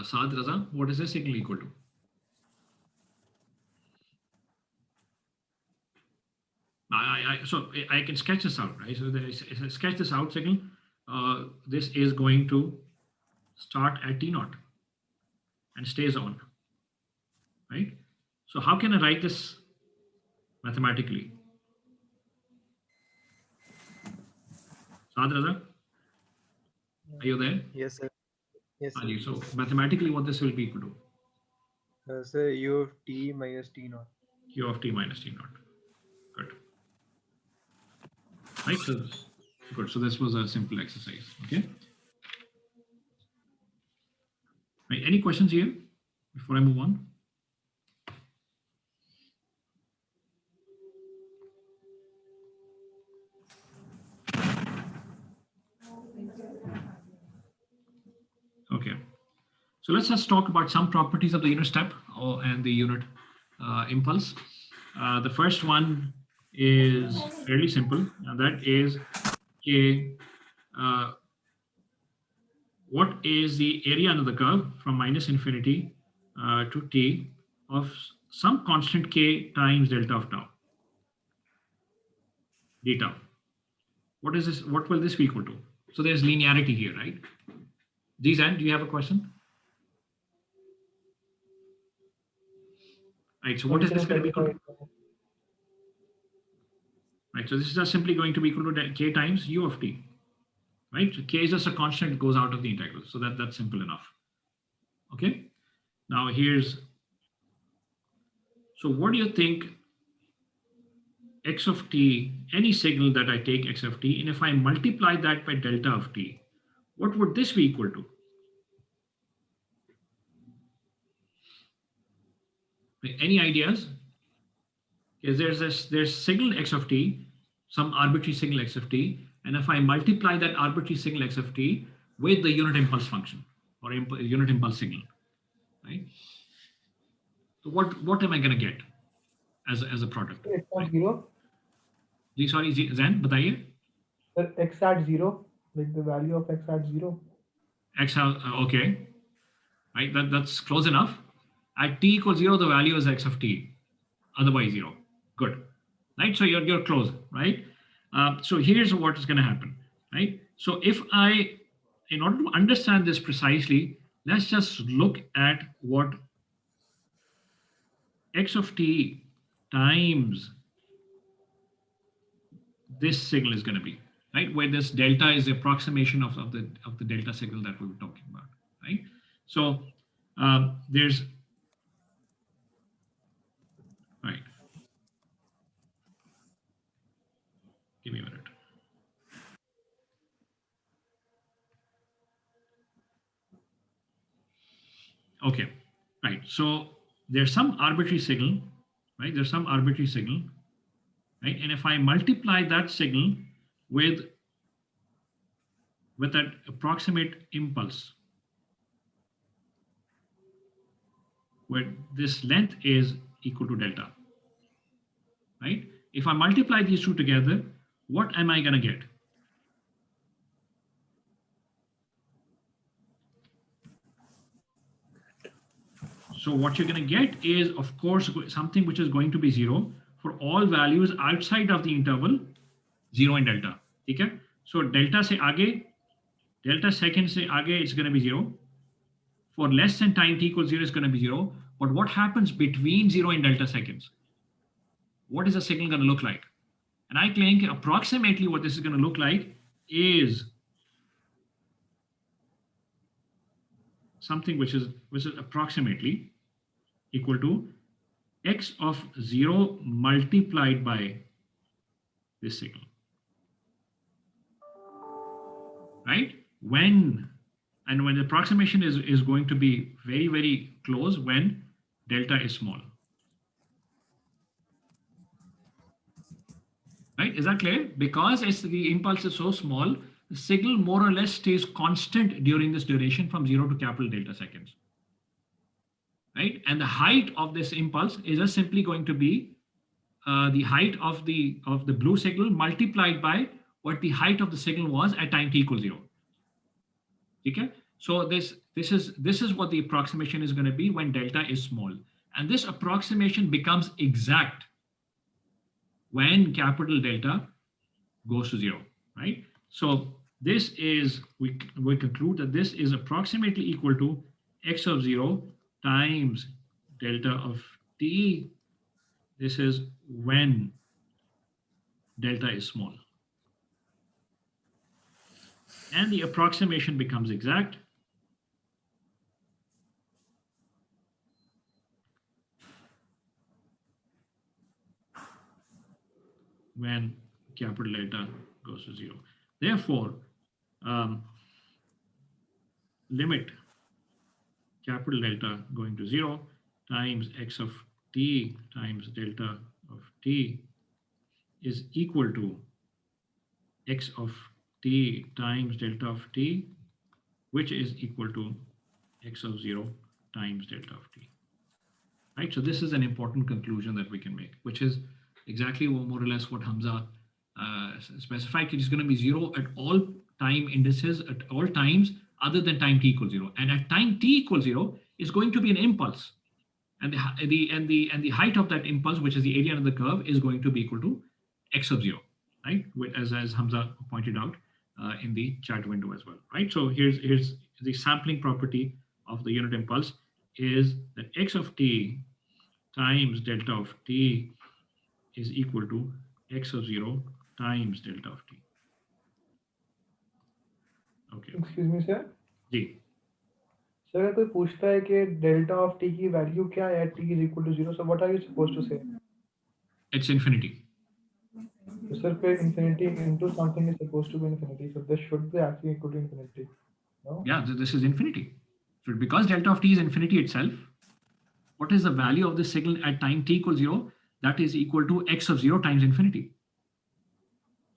S1: Saad Raza, what is this signal equal to? So I can sketch this out, right? So sketch this out signal. This is going to start at t naught and stays on, right? So how can I write this mathematically? Saad Raza, are you there?
S7: Yes, sir. Yes, sir.
S1: So mathematically, what this will be equal to?
S7: Sir, u of t minus t naught.
S1: Q of t minus t naught. Good. Right. So good. So this was a simple exercise. Okay. Right. Any questions here before I move on? Okay. So let's just talk about some properties of the unit step and the unit impulse. The first one is fairly simple, and that is what is the area under the curve from minus infinity to t of some constant k times delta of tau, deta. What is this? What will this be equal to? So there's linearity here, right? Zizan, do you have a question? Right, so what is this going to be equal to? Right, so this is just simply going to be equal to k times u of t, right? So k is just a constant, goes out of the integral. So that's simple enough. Okay, now so what do you think x of t, any signal that I take x of t, and if I multiply that by delta of t, what would this be equal to? Any ideas? Is there's signal x of t, some arbitrary signal x of t, and if I multiply that arbitrary signal x of t with the unit impulse function or unit impulse signal, right? So what am I going to get as a product?
S4: X at
S1: Right?
S4: 0.
S1: Sorry, Zain, बताइए.
S4: Sir, x at 0, like the value of x at 0.
S1: X okay, right? That's close enough. At t equals 0, the value is x of t, otherwise 0. Good, right? So you're close, right? So here's what is going to happen, right? So if in order to understand this precisely, let's just look at what x of t times this signal is going to be, right? Where this delta is the approximation of the delta signal that we were talking about, right? So there's, right, give me a minute. Okay, right. So there's some arbitrary signal, right? There's some arbitrary signal, right? And if I multiply that signal with that approximate impulse, where this length is equal to delta, right? If I multiply these two together, what am I going to get? So what you're going to get is, of course, something which is going to be 0 for all values outside of the interval 0 and delta. Okay? So delta se aage, delta second se aage, it's going to be 0. For less than time t equals 0, it's going to be 0. But what happens between 0 and delta seconds? What is the signal going to look like? And I think approximately what this is going to look like is something which is approximately equal to x of 0 multiplied by this signal, right? When the approximation is going to be very, very close when delta is small, right? Is that clear? Because the impulse is so small, the signal more or less stays constant during this duration from 0 to capital delta seconds, right? And the height of this impulse is just simply going to be the height of the blue signal multiplied by what the height of the signal was at time t equals 0. Okay, so this is what the approximation is going to be when delta is small, and this approximation becomes exact when capital delta goes to 0, right? So this is, we conclude that this is approximately equal to x of 0 times delta of t. This is when delta is small, and the approximation becomes exact when capital delta goes to 0. Therefore, limit capital delta going to 0 times x of t times delta of t is equal to x of t times delta of t, which is equal to x of 0 times delta of t. Right, so this is an important conclusion that we can make, which is exactly more or less what Hamza specified. It is going to be 0 at all time indices at all times other than time t equals 0, and at time t equals 0 is going to be an impulse, and the height of that impulse, which is the area under the curve, is going to be equal to x of 0, right? As Hamza pointed out in the chat window as well, right? So here's the sampling property of the unit impulse is that x of t times delta of t is equal to x of 0 times delta of t. Okay.
S4: Excuse me, sir.
S1: Ji.
S4: Sir अगर कोई पूछता है कि delta of T की value क्या है t is equal to 0, so what are you supposed to say?
S1: It's infinity.
S4: So sir, फिर infinity into something is supposed to be infinity, so this should be actually equal to infinity. No?
S1: Yeah, this is infinity. So because delta of t is infinity itself, what is the value of this signal at time t equals 0? That is equal to x of 0 times infinity.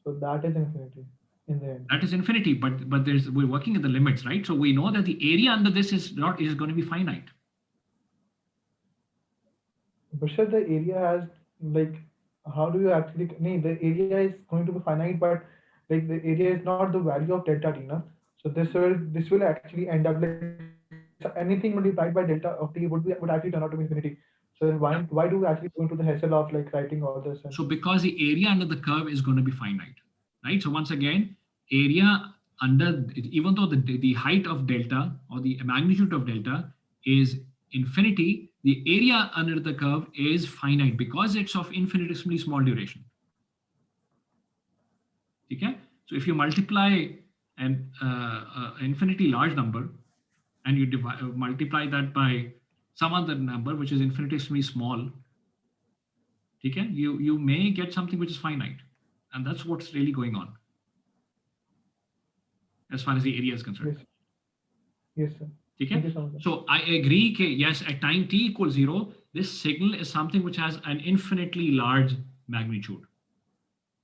S4: So that is infinity in the end.
S1: That is infinity, but we're working at the limits, right? So we know that the area under this is going to be finite.
S4: But sir, the area has like, how do you actually? No, the area is going to be finite, but like the area is not the value of delta t, na? So this will actually end up like anything multiplied by delta of t would actually turn out to be infinity. So then why do we actually go into the hassle of like writing all this? And
S1: So because the area under the curve is going to be finite, right? So once again, area under, even though the height of delta or the magnitude of delta is infinity, the area under the curve is finite because it's of infinitesimally small duration. Okay? So if you multiply an infinity large number and you multiply that by some other number which is infinitesimally small, okay, you may get something which is finite, and that's what's really going on as far as the area is concerned.
S4: yes, sir.
S1: Okay?
S4: Thank you so much.
S1: So I agree, yes, at time t equals 0, this signal is something which has an infinitely large magnitude.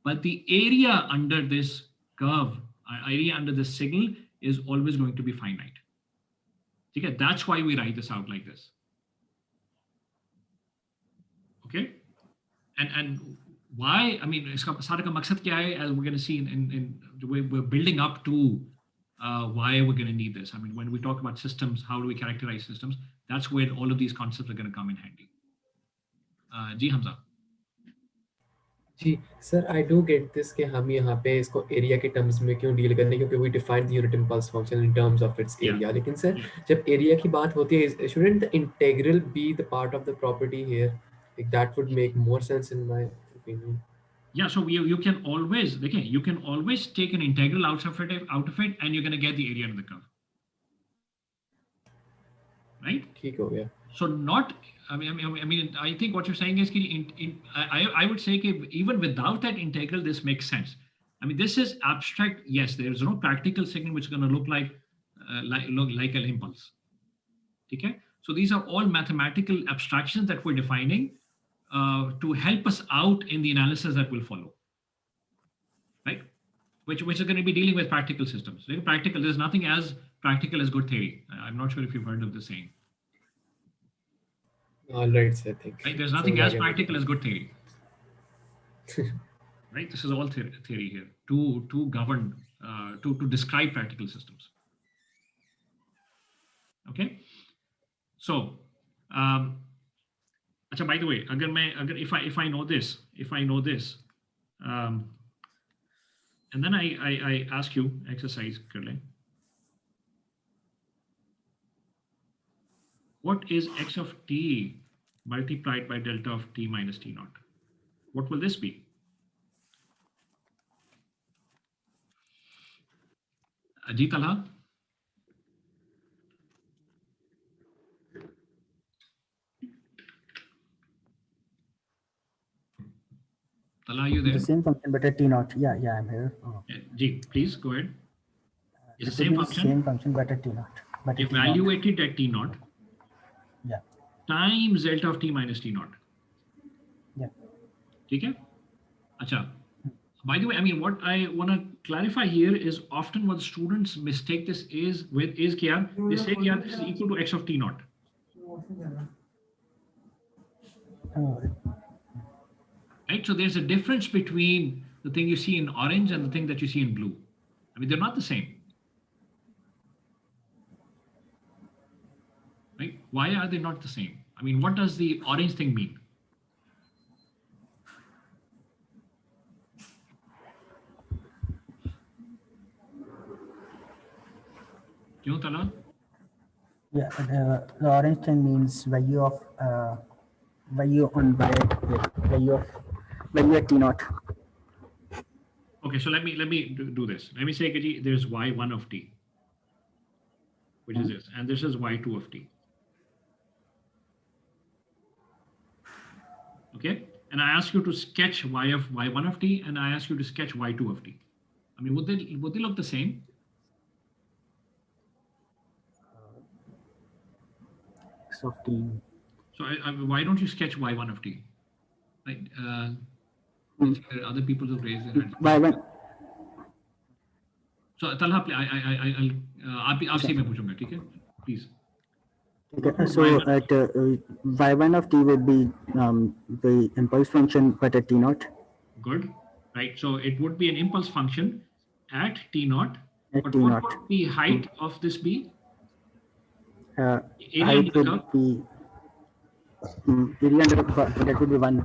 S1: But the area under this curve, area under this signal is always going to be finite. Okay? That's why we write this out like this. Okay? And why, I mean, इसका सारे का मकसद क्या है, as we're going to see in we're building up to why we're going to need this. I mean, when we talk about systems, how do we characterize systems? That's where all of these concepts are going to come in handy. जी Hamza.
S2: जी sir, I do get this कि हम यहाँ पे इसको area के terms में क्यों डील करने, क्योंकि we define the unit impulse function in terms of its area. लेकिन सर जब एरिया की बात होती है, shouldn't the integral be the part of the property here? Like that would make more sense in my opinion.
S1: Yeah, so you can always, okay, you can always take an integral out of it, and you're going to get the area under the curve, right?
S2: ठीक हो गया.
S1: So not, I think what you're saying is, I would say even without that integral, this makes sense. I mean, this is abstract. Yes, there's no practical signal which is going to look like an impulse. Okay, so these are all mathematical abstractions that we're defining to help us out in the analysis that will follow, right? Which is going to be dealing with practical systems. Like practical, there's nothing as practical as good theory. I'm not sure if you've heard of the saying.
S2: All right, sir. Thanks.
S1: Right? There's nothing as practical as good theory. Right? This is all theory here to govern, to describe practical systems. Okay. So, by the way, if I know this, and then I ask you exercise, what is x of t multiplied by delta of t minus t naught? What will this be? Ajit Talha? Talha, are you there?
S5: The same function, but at t naught. Yeah, I'm here. Oh.
S1: Ji, please go ahead. It's the
S5: It
S1: same
S5: will be
S1: function.
S5: Same function, but at t naught. But at t naught.
S1: Evaluated at t naught.
S5: Yeah.
S1: Times delta of t minus t naught.
S5: Yeah.
S1: Okay? Acha. By the way, I mean, what I want to clarify here is often what students mistake this is kya, they say kya, this is equal to x of t naught.
S5: Oh.
S1: Right? So there's a difference between the thing you see in orange and the thing that you see in blue. I mean, they're not the same. Right? Why are they not the same? I mean, what does the orange thing mean? Kyun, Talha?
S5: Yeah, the orange thing means value of value on y, value at t naught.
S1: Okay, so let me do this. Let me say there's y1 of t, which is this, and this is y2 of t. Okay, and I ask you to sketch y1 of t, and I ask you to sketch y2 of t. I mean, would they look the same?
S5: x of t.
S1: So why don't you sketch y1 of t? Right.
S5: Hmm.
S1: There are other people who raise their hands.
S5: y1
S1: So Talha, आपसे मैं पूछूंगा, ठीक है? Please.
S5: okay, so at y1 of t would be the impulse function but at t naught.
S1: Good. Right. So it would be an impulse function at t naught.
S5: At
S1: But
S5: t
S1: what
S5: naught.
S1: would the height of this be? Area
S5: Height
S1: under the
S5: would
S1: curve?
S5: be area under the curve, that would be 1.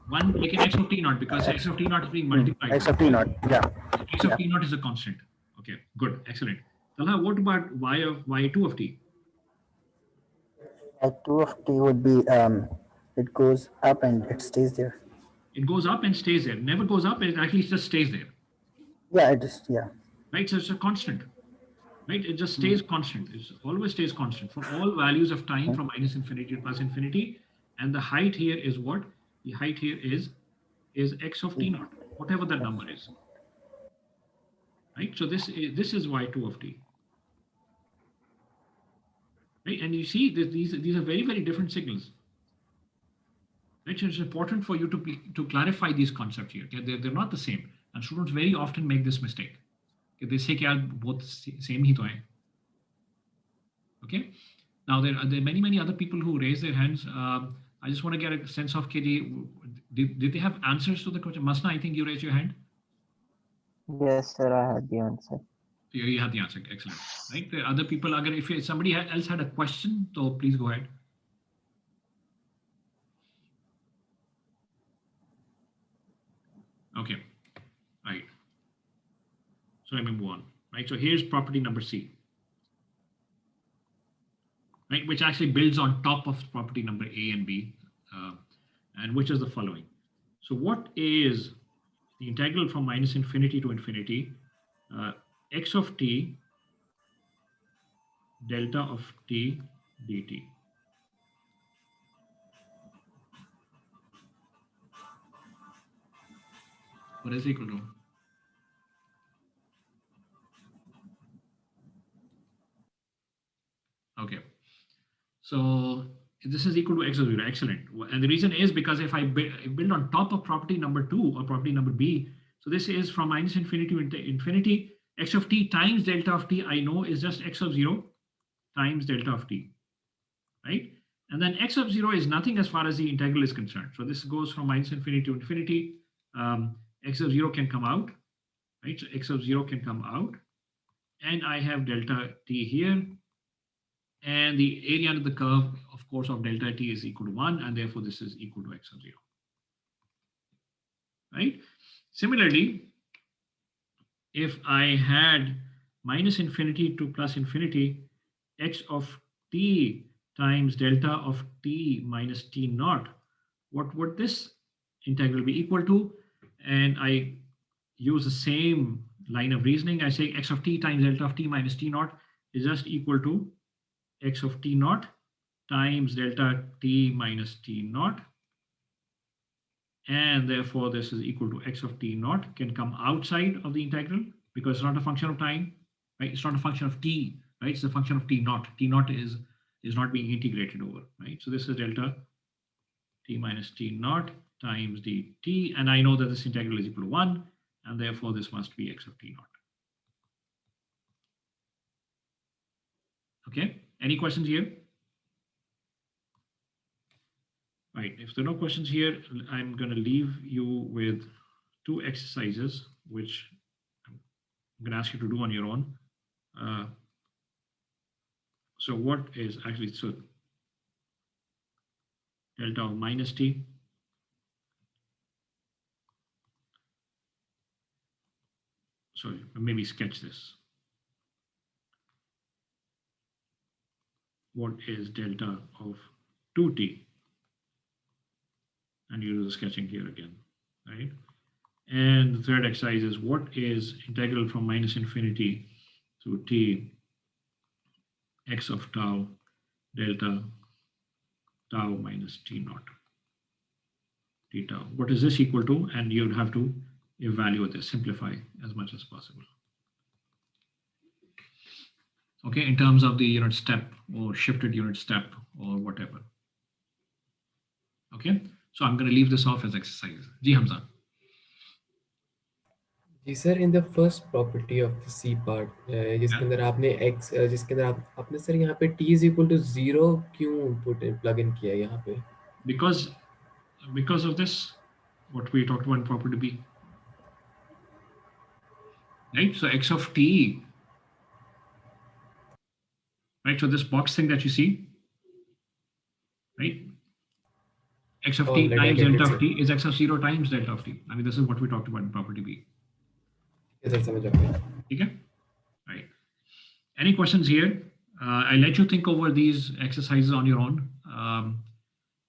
S1: 1, taken x of t naught, because x of t naught is being multiplied.
S5: X of t naught, yeah.
S1: X of t naught is a constant. Okay, good, excellent. Talha, what about y2 of t?
S5: Y2 of t would be it goes up and it stays there.
S1: It goes up and stays there. Never goes up, it actually just stays there.
S5: Yeah, it just, yeah.
S1: Right, so it's a constant. Right, it just stays constant. It always stays constant for all values of time from minus infinity to plus infinity. And the height here is what? The height here is x of t naught, whatever that number is. Right, so this is y2 of t. Right, and you see that these are very, very different signals. Right, so it's important for you to clarify these concepts here. Okay? They're not the same, and students very often make this mistake. Okay? They say that both same ही तो हैं. Okay. Now there are many other people who raise their hands. I just want to get a sense of KD. Did they have answers to the question? Masna, I think you raised your hand.
S8: Yes, sir, I had the answer.
S1: You had the answer. Excellent. Right. The other people, if somebody else had a question, so please go ahead. Okay. Right. So let me move on. Right. So here's property number C. Right, which actually builds on top of property number A and B, and which is the following. So what is the integral from minus infinity to infinity, x of t delta of t dt? What is equal to? Okay. So this is equal to x of 0. Excellent. And the reason is because if I build on top of property number 2 or property number B, so this is from minus infinity to infinity, x of t times delta of t, I know is just x of 0 times delta of t, right? And then x of 0 is nothing as far as the integral is concerned. So this goes from minus infinity to infinity. X of 0 can come out, right? So x of 0 can come out. And I have delta t here. And the area under the curve, of course, of delta t is equal to 1, and therefore this is equal to x of 0. Right? Similarly, if I had minus infinity to plus infinity, x of t times delta of t minus t naught, what would this integral be equal to? And I use the same line of reasoning. I say x of t times delta of t minus t naught is just equal to x of t naught times delta t minus t naught, and therefore this is equal to x of t naught can come outside of the integral because it's not a function of time, right? It's not a function of t, right? It's a function of t naught. T naught is not being integrated over, right? So this is delta t minus t naught times dt, and I know that this integral is equal to 1, and therefore this must be x of t naught. Okay, any questions here? Right, if there are no questions here, I'm going to leave you with 2 exercises, which I'm going to ask you to do on your own. So what is actually, so delta of minus t, so maybe sketch this. What is delta of 2t? And you do the sketching here again, right? And the third exercise is what is integral from minus infinity to t x of tau delta tau minus t naught t tau. What is this equal to? And you'd have to evaluate this, simplify as much as possible. okay, in terms of the unit step or shifted unit step or whatever. Okay, so I'm going to leave this off as exercise. Ji Hamza.
S2: जी sir, in the first property of the C part, जिसके
S1: Yeah.
S2: अंदर आपने x, जिसके अंदर आपने sir यहाँ पे t is equal to 0 क्यों प्लग इन किया यहाँ पे?
S1: Because of this, what we talked about in property B, right? So x of t, right? So this box thing that you see, right? X of
S2: All
S1: t
S2: right, I
S1: times
S2: get
S1: delta
S2: it
S1: of
S2: sir.
S1: t is x of 0 times delta of t. I mean, this is what we talked about in property B.
S2: ये sir समझ आ गया.
S1: Okay? Right. Any questions here? I let you think over these exercises on your own.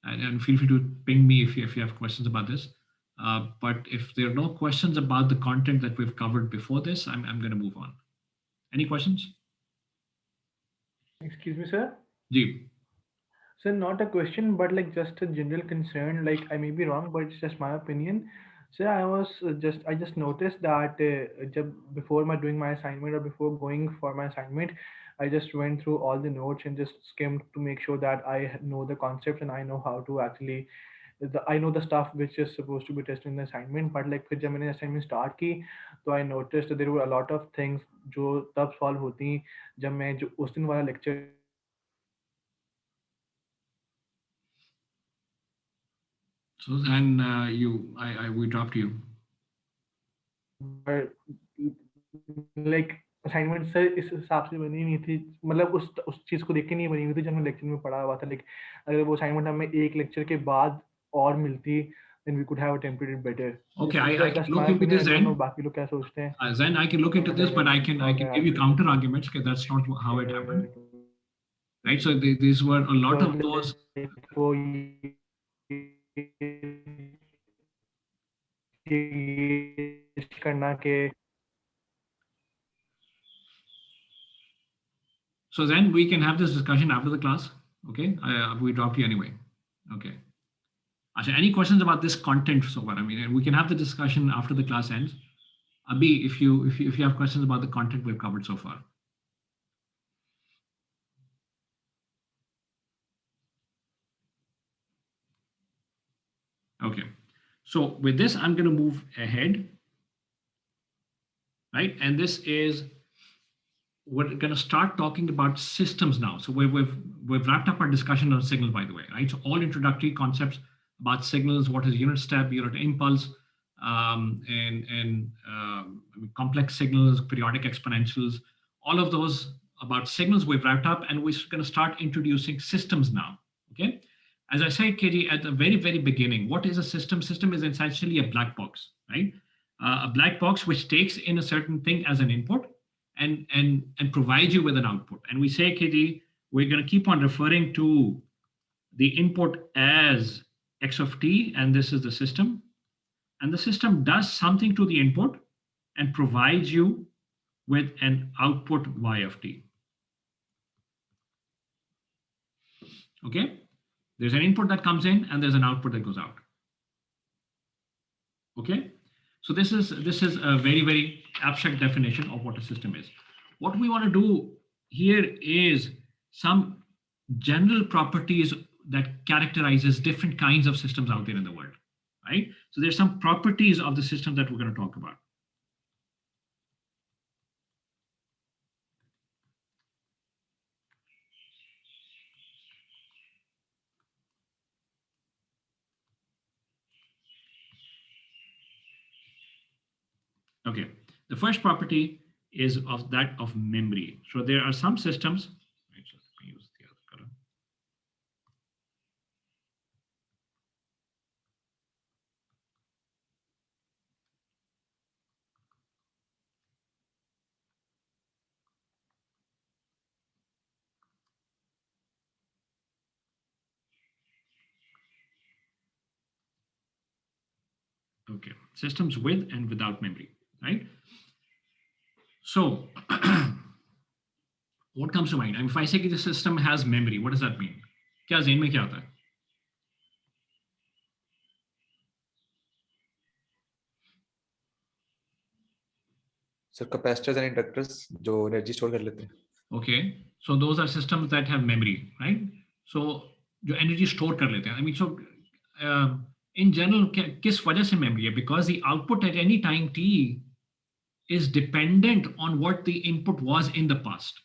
S1: And feel free to ping me if you have questions about this. But if there are no questions about the content that we've covered before this, I'm going to move on. Any questions?
S4: Excuse me, sir.
S1: Ji.
S4: Sir, not a question, but like just a general concern. Like I may be wrong, but it's just my opinion. Sir, I just noticed that before my doing my assignment or before going for my assignment, I just went through all the notes and just skimmed to make sure that I know the concepts and I know how to actually I know the stuff which is supposed to be tested in the assignment. But like फिर जब मैंने assignment start की, तो I noticed that there were a lot of things जो तब solve होती जब मैं जो उस दिन वाला lecture
S1: So then we dropped you.
S4: Like assignment sir इस हिसाब से बनी नहीं थी, मतलब उस चीज को देख के नहीं बनी हुई थी जो हमने लेक्चर में पढ़ा हुआ था. लाइक अगर वो असाइनमेंट हमें एक लेक्चर के बाद और मिलती then we could have attempted it better.
S1: Okay, I can
S4: That's
S1: look
S4: my
S1: into
S4: opinion.
S1: this
S4: I don't know
S1: then.
S4: बाकी लोग क्या सोचते हैं.
S1: Then I can look into this, but I can give you counter arguments. Okay, that's not how it happened, right? So these were a lot of those.
S4: वो करना के
S1: So then we can have this discussion after the class. Okay, we dropped you anyway. Okay. Asha, any questions about this content so far? I mean, we can have the discussion after the class ends. Abhi, if you have questions about the content we've covered so far. Okay. So with this, I'm going to move ahead, right? And this is, we're going to start talking about systems now. So we've wrapped up our discussion on signals, by the way, right? So all introductory concepts about signals, what is unit step, unit impulse, and complex signals, periodic exponentials, all of those about signals we've wrapped up, and we're going to start introducing systems now, okay? As I said, KG, at the very, very beginning, what is a system? System is essentially a black box, right? A black box which takes in a certain thing as an input and provides you with an output. And we say, KG, we're going to keep on referring to the input as x of t, and this is the system. And the system does something to the input and provides you with an output y of t. Okay? There's an input that comes in and there's an output that goes out. Okay? So this is a very, very abstract definition of what a system is. What we want to do here is some general properties that characterizes different kinds of systems out there in the world, right? So there's some properties of the system that we're going to talk about. Okay, the first property is of that of memory. So there are some systems, right, so let me use the other color. Okay, systems with and without memory, right? So what comes to mind? I mean, if I say the system has memory, what does that mean? क्या ज़हन में क्या आता है?
S3: Sir capacitors and inductors जो energy store कर लेते हैं.
S1: Okay, so those are systems that have memory, right? So जो energy store कर लेते हैं. I mean, so in general, किस वजह से memory है? Because the output at any time t is dependent on what the input was in the past,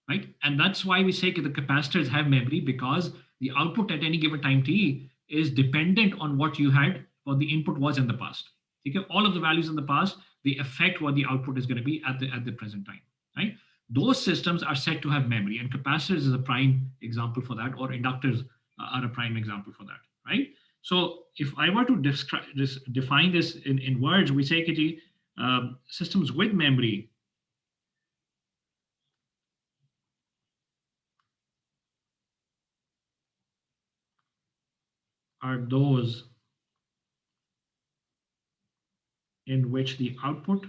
S1: right? And that's why we say the capacitors have memory, because the output at any given time t is dependent on what you had or the input was in the past. Okay, all of the values in the past, they affect what the output is going to be at the present time, right? Those systems are said to have memory, and capacitors is a prime example for that, or inductors are a prime example for that, right? So if I were to define this in words, we say systems with memory are those in which the output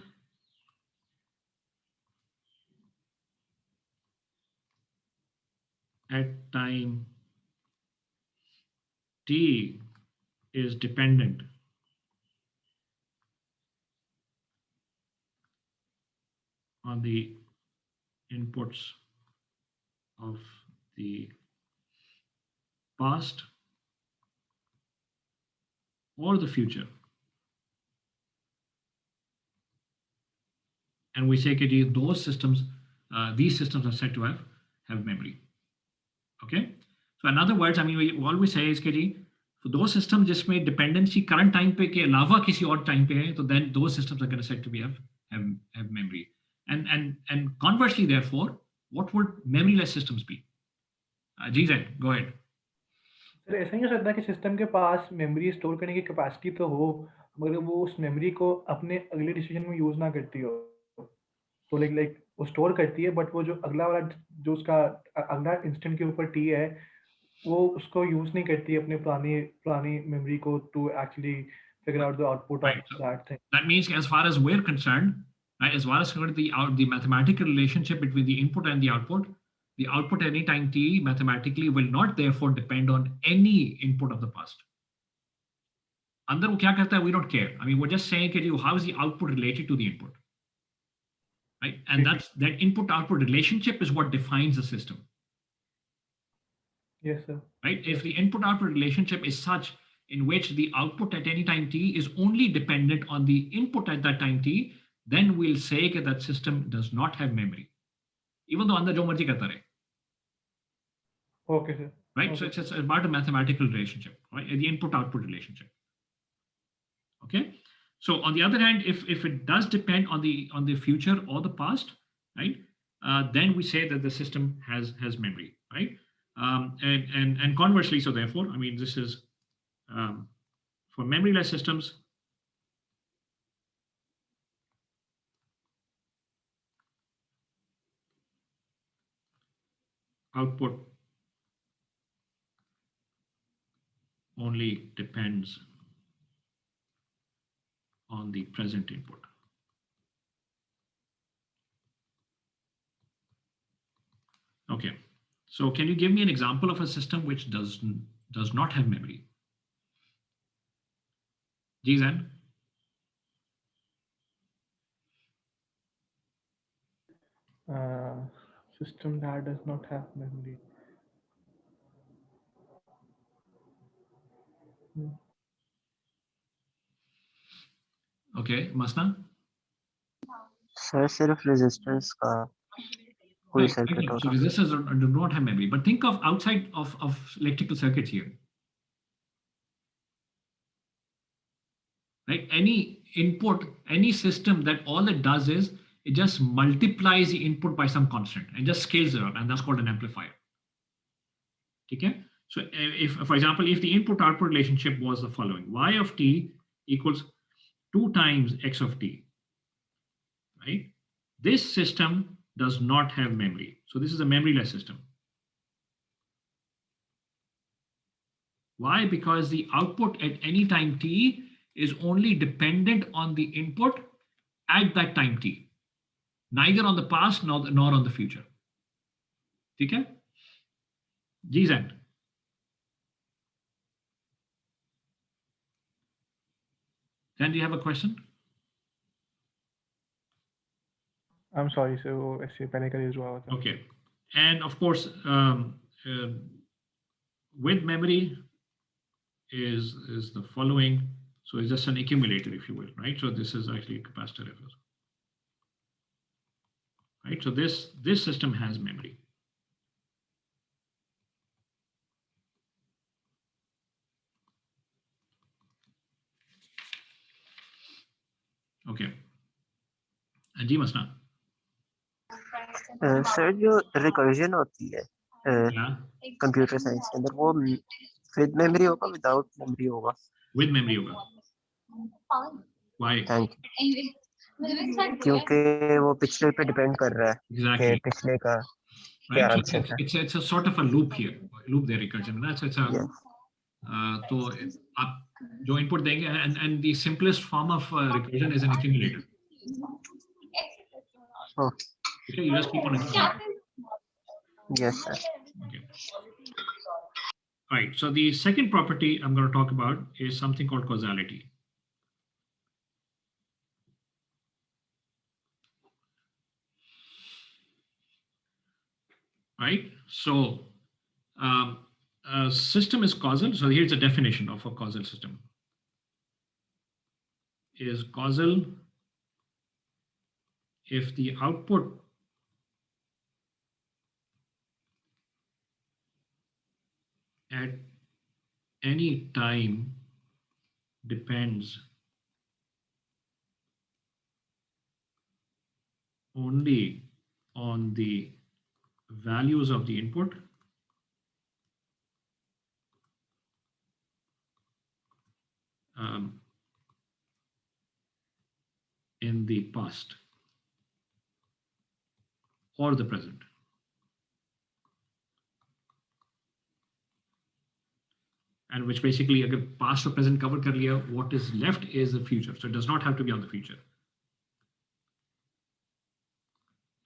S1: at time t is dependent on the inputs of the past or the future. And we say that those systems, these systems are said to have memory. Okay. So in other words, I mean, we always say is that for those systems जिसमें dependency current time पे के अलावा किसी और time पे है, तो then those systems are going to said to be have memory. And conversely, therefore, what would memoryless systems be? G-Zen, go ahead.
S4: Sir ऐसा नहीं हो सकता कि सिस्टम के पास मेमोरी स्टोर करने की कैपेसिटी तो हो, मगर वो उस मेमोरी को अपने अगले डिसीजन में यूज ना करती हो. तो लाइक वो स्टोर करती है, बट वो जो अगला वाला जो उसका अगला इंस्टेंट के ऊपर टी है, वो उसको यूज नहीं करती अपने पुरानी मेमोरी को to actually figure out the output
S1: Right.
S4: of that thing.
S1: That means, as far as we're concerned, right, as far as the mathematical relationship between the input and the output at any time t mathematically will not therefore depend on any input of the past. अंदर वो क्या करता है, we don't care. I mean, we're just saying that how is the output related to the input, right? And that input-output relationship is what defines the system.
S4: Yes, sir.
S1: Right? If the input-output relationship is such in which the output at any time t is only dependent on the input at that time t, then we'll say that system does not have memory, even though अंदर जो मर्जी करता रहे.
S4: Okay, sir.
S1: Right?
S4: Okay.
S1: So it's about a mathematical relationship, right? The input-output relationship. Okay. So on the other hand, if it does depend on the future or the past, right, then we say that the system has memory, right? And conversely, so therefore, I mean, this is for memoryless systems. Output only depends on the present input. Okay, so can you give me an example of a system which does not have memory? G-Zen?
S4: System that does not have memory.
S1: Okay, Masna?
S8: Sir सिर्फ resistors का कोई
S1: Right,
S8: circuit
S1: exactly. So
S8: होगा.
S1: resistors do not have memory, but think of outside of electrical circuits here. Right? Any input, any system that all it does is it just multiplies the input by some constant and just scales it up, and that's called an amplifier. Okay? So if, for example, if the input-output relationship was the following: y of t equals 2 times x of t, right? This system does not have memory. So this is a memoryless system. Why? Because the output at any time t is only dependent on the input at that time t, neither on the past nor on the future. Okay? G-Zen. Then do you have a question?
S4: I'm sorry, sir. वो ऐसे पहले का use हुआ था.
S1: Okay. And of course, with memory is the following. So it's just an accumulator, if you will, right? So this is actually a capacitor, right? So this system has memory. Okay. And जी मसना.
S8: सर जो recursion होती है
S1: Yeah.
S8: Computer science के अंदर वो with memory होगा without memory होगा?
S1: With memory होगा. Why?
S8: Thank you. क्योंकि वो पिछले पे डिपेंड कर रहा है कि
S1: Exactly.
S8: पिछले का
S1: Right.
S8: क्या
S1: So
S8: आंसर है.
S1: it's a sort of a loop here. Loop there recursion. That's it's a.
S8: Yes.
S1: तो आप जो input देंगे and the simplest form of recursion is an accumulator.
S8: Okay.
S1: Okay, you just keep on accumulating.
S8: Yes, sir.
S1: Okay. Right. So the second property I'm going to talk about is something called causality. Right. So a system is causal. So here's a definition of a causal system. Is causal if the output at any time depends only on the values of the input in the past or the present. And which basically, agar past or present cover kar liya, what is left is the future. So it does not have to be on the future.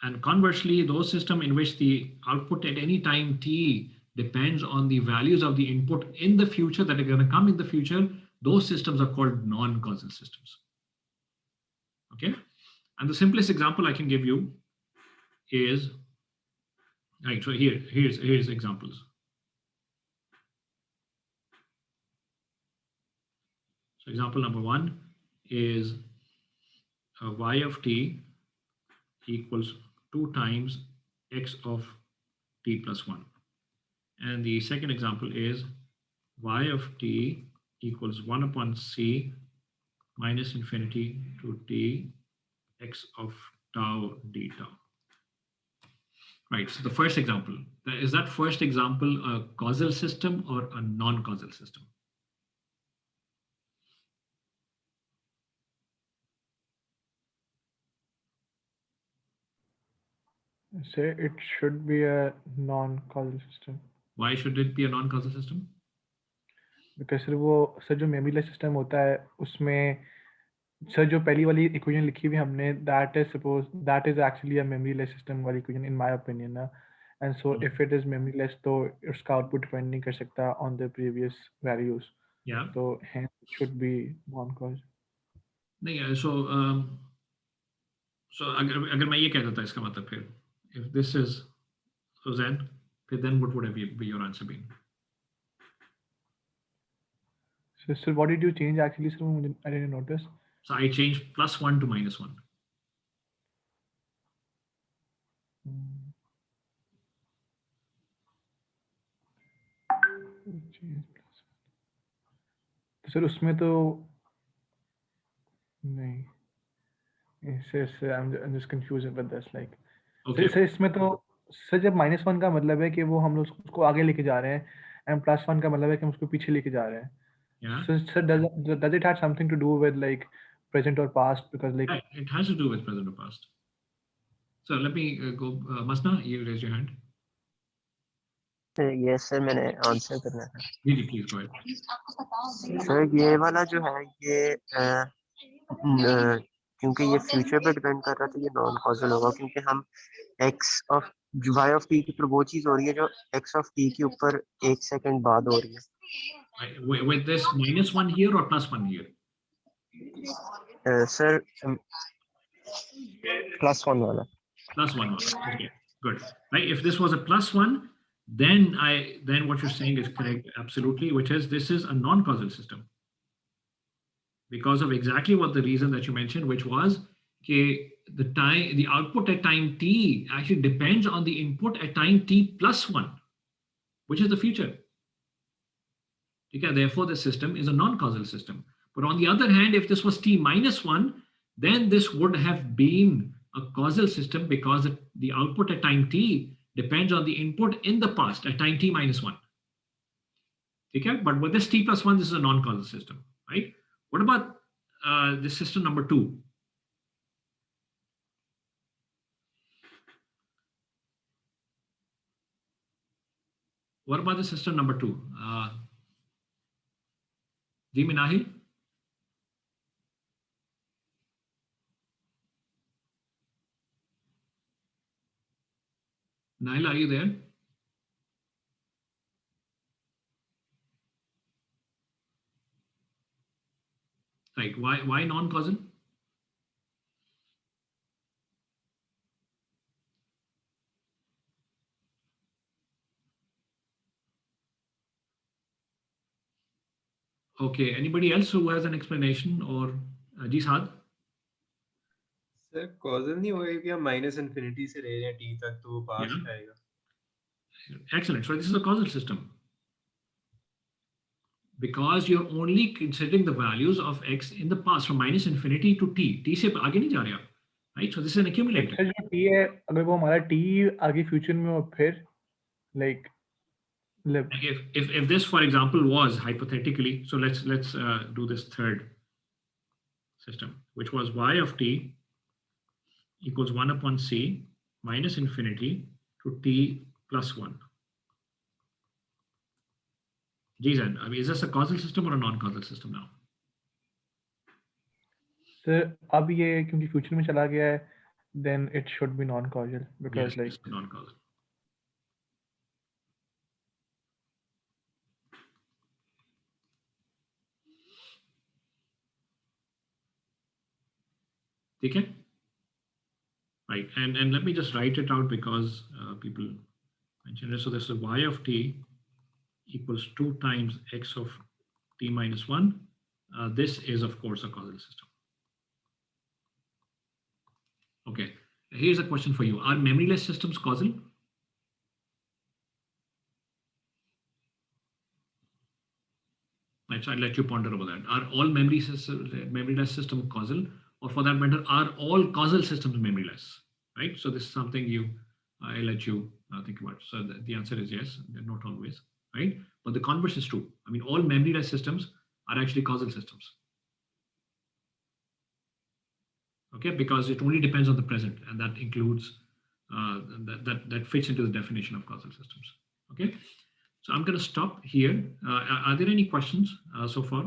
S1: And conversely, those systems in which the output at any time t depends on the values of the input in the future that are going to come in the future, those systems are called non-causal systems. Okay. And the simplest example I can give you is, right, so here's examples. So example number one is y of t equals 2 times x of t plus 1. And the second example is y of t equals 1 upon c minus infinity to t x of tau d tau. Right, so the first example, is that first example a causal system or a non-causal system?
S4: Say it should be a non-causal system.
S1: Why should it be a non-causal system?
S4: Because sir वो sir जो memory-less system होता है उसमें sir जो पहली वाली equation लिखी हुई हमने that is actually a memory-less system वाली equation in my opinion ना. And so if it is memory-less तो उसका output depend नहीं कर सकता on the previous values.
S1: Yeah.
S4: So hence it should be non-causal.
S1: नहीं, so अगर मैं ये कह देता इसका मतलब फिर if this is so then what would be your answer been?
S4: So what did you change actually, sir? I didn't notice.
S1: So I changed +1 to -1.
S4: Sir उसमें तो नहीं. Sir, I'm just confused with this. Like,
S1: Okay.
S4: Sir इसमें तो sir जब -1 का मतलब है कि वो हम लोग उसको आगे लेके जा रहे हैं, and +1 का मतलब है कि हम उसको पीछे लेके जा रहे हैं.
S1: Yeah.
S4: So, sir, does it have something to do with like present or past? Because like
S1: it has to do with present or past. So let me go. Masna, you raise your hand.
S8: Yes, sir, मैंने answer करना है.
S1: जी, please go ahead.
S8: Sir ये वाला जो है ये क्योंकि ये फ्यूचर पे डिपेंड कर रहा है तो ये नॉन कॉजल होगा क्योंकि हम x of y of t की ऊपर वो चीज हो रही है जो x of t के ऊपर 1 सेकंड बाद हो रही है.
S1: With this -1 here or +1 here?
S8: Sir +1 वाला.
S1: +1 वाला. Okay. Good. Right. If this was a +1, then what you're saying is correct, absolutely, which is this is a non-causal system. Because of exactly what the reason that you mentioned, which was okay, the output at time t actually depends on the input at time t+1, which is the future. Okay, therefore the system is a non-causal system. But on the other hand, if this was t-1, then this would have been a causal system because the output at time t depends on the input in the past at time t-1. Okay, but with this t+1, this is a non-causal system, right? What about the system number 2? What about the system number 2? Ji Minahil? Nahil, are you there? Right. Why non-causal? Okay. Anybody else who has an explanation or Jisad?
S7: Sir causal नहीं होगा क्योंकि हम minus infinity से ले रहे हैं T तक तो वो पास
S1: Yeah.
S7: आएगा.
S1: Excellent. So this is a causal system because you're only considering the values of x in the past from -infinity to t. T से आगे नहीं जा रहा, right? So this is an accumulator.
S4: Sir जो t है अगर वो हमारा t आगे फ्यूचर में हो फिर like
S1: If this, for example, was hypothetically, so let's do this third system, which was y of t equals 1 upon c minus infinity to t plus 1. Jizan, I mean, is this a causal system or a non-causal system now?
S4: Sir अब ये क्योंकि future में चला गया है then it should be non-causal because
S1: Yes,
S4: like
S1: it's non-causal. Okay? Right, and let me just write it out because people mentioned it. So this is y of t equals 2 times x of t minus 1. This is, of course, a causal system. Okay, here's a question for you. Are memoryless systems causal? Right, so I'll let you ponder over that. Are all memoryless systems causal? Or for that matter, are all causal systems memoryless? Right, so this is something I'll let you think about. So the answer is yes, they're not always, right? But the converse is true. I mean, all memoryless systems are actually causal systems. Okay, because it only depends on the present, and that includes that fits into the definition of causal systems. Okay, so I'm going to stop here. Are there any questions so far?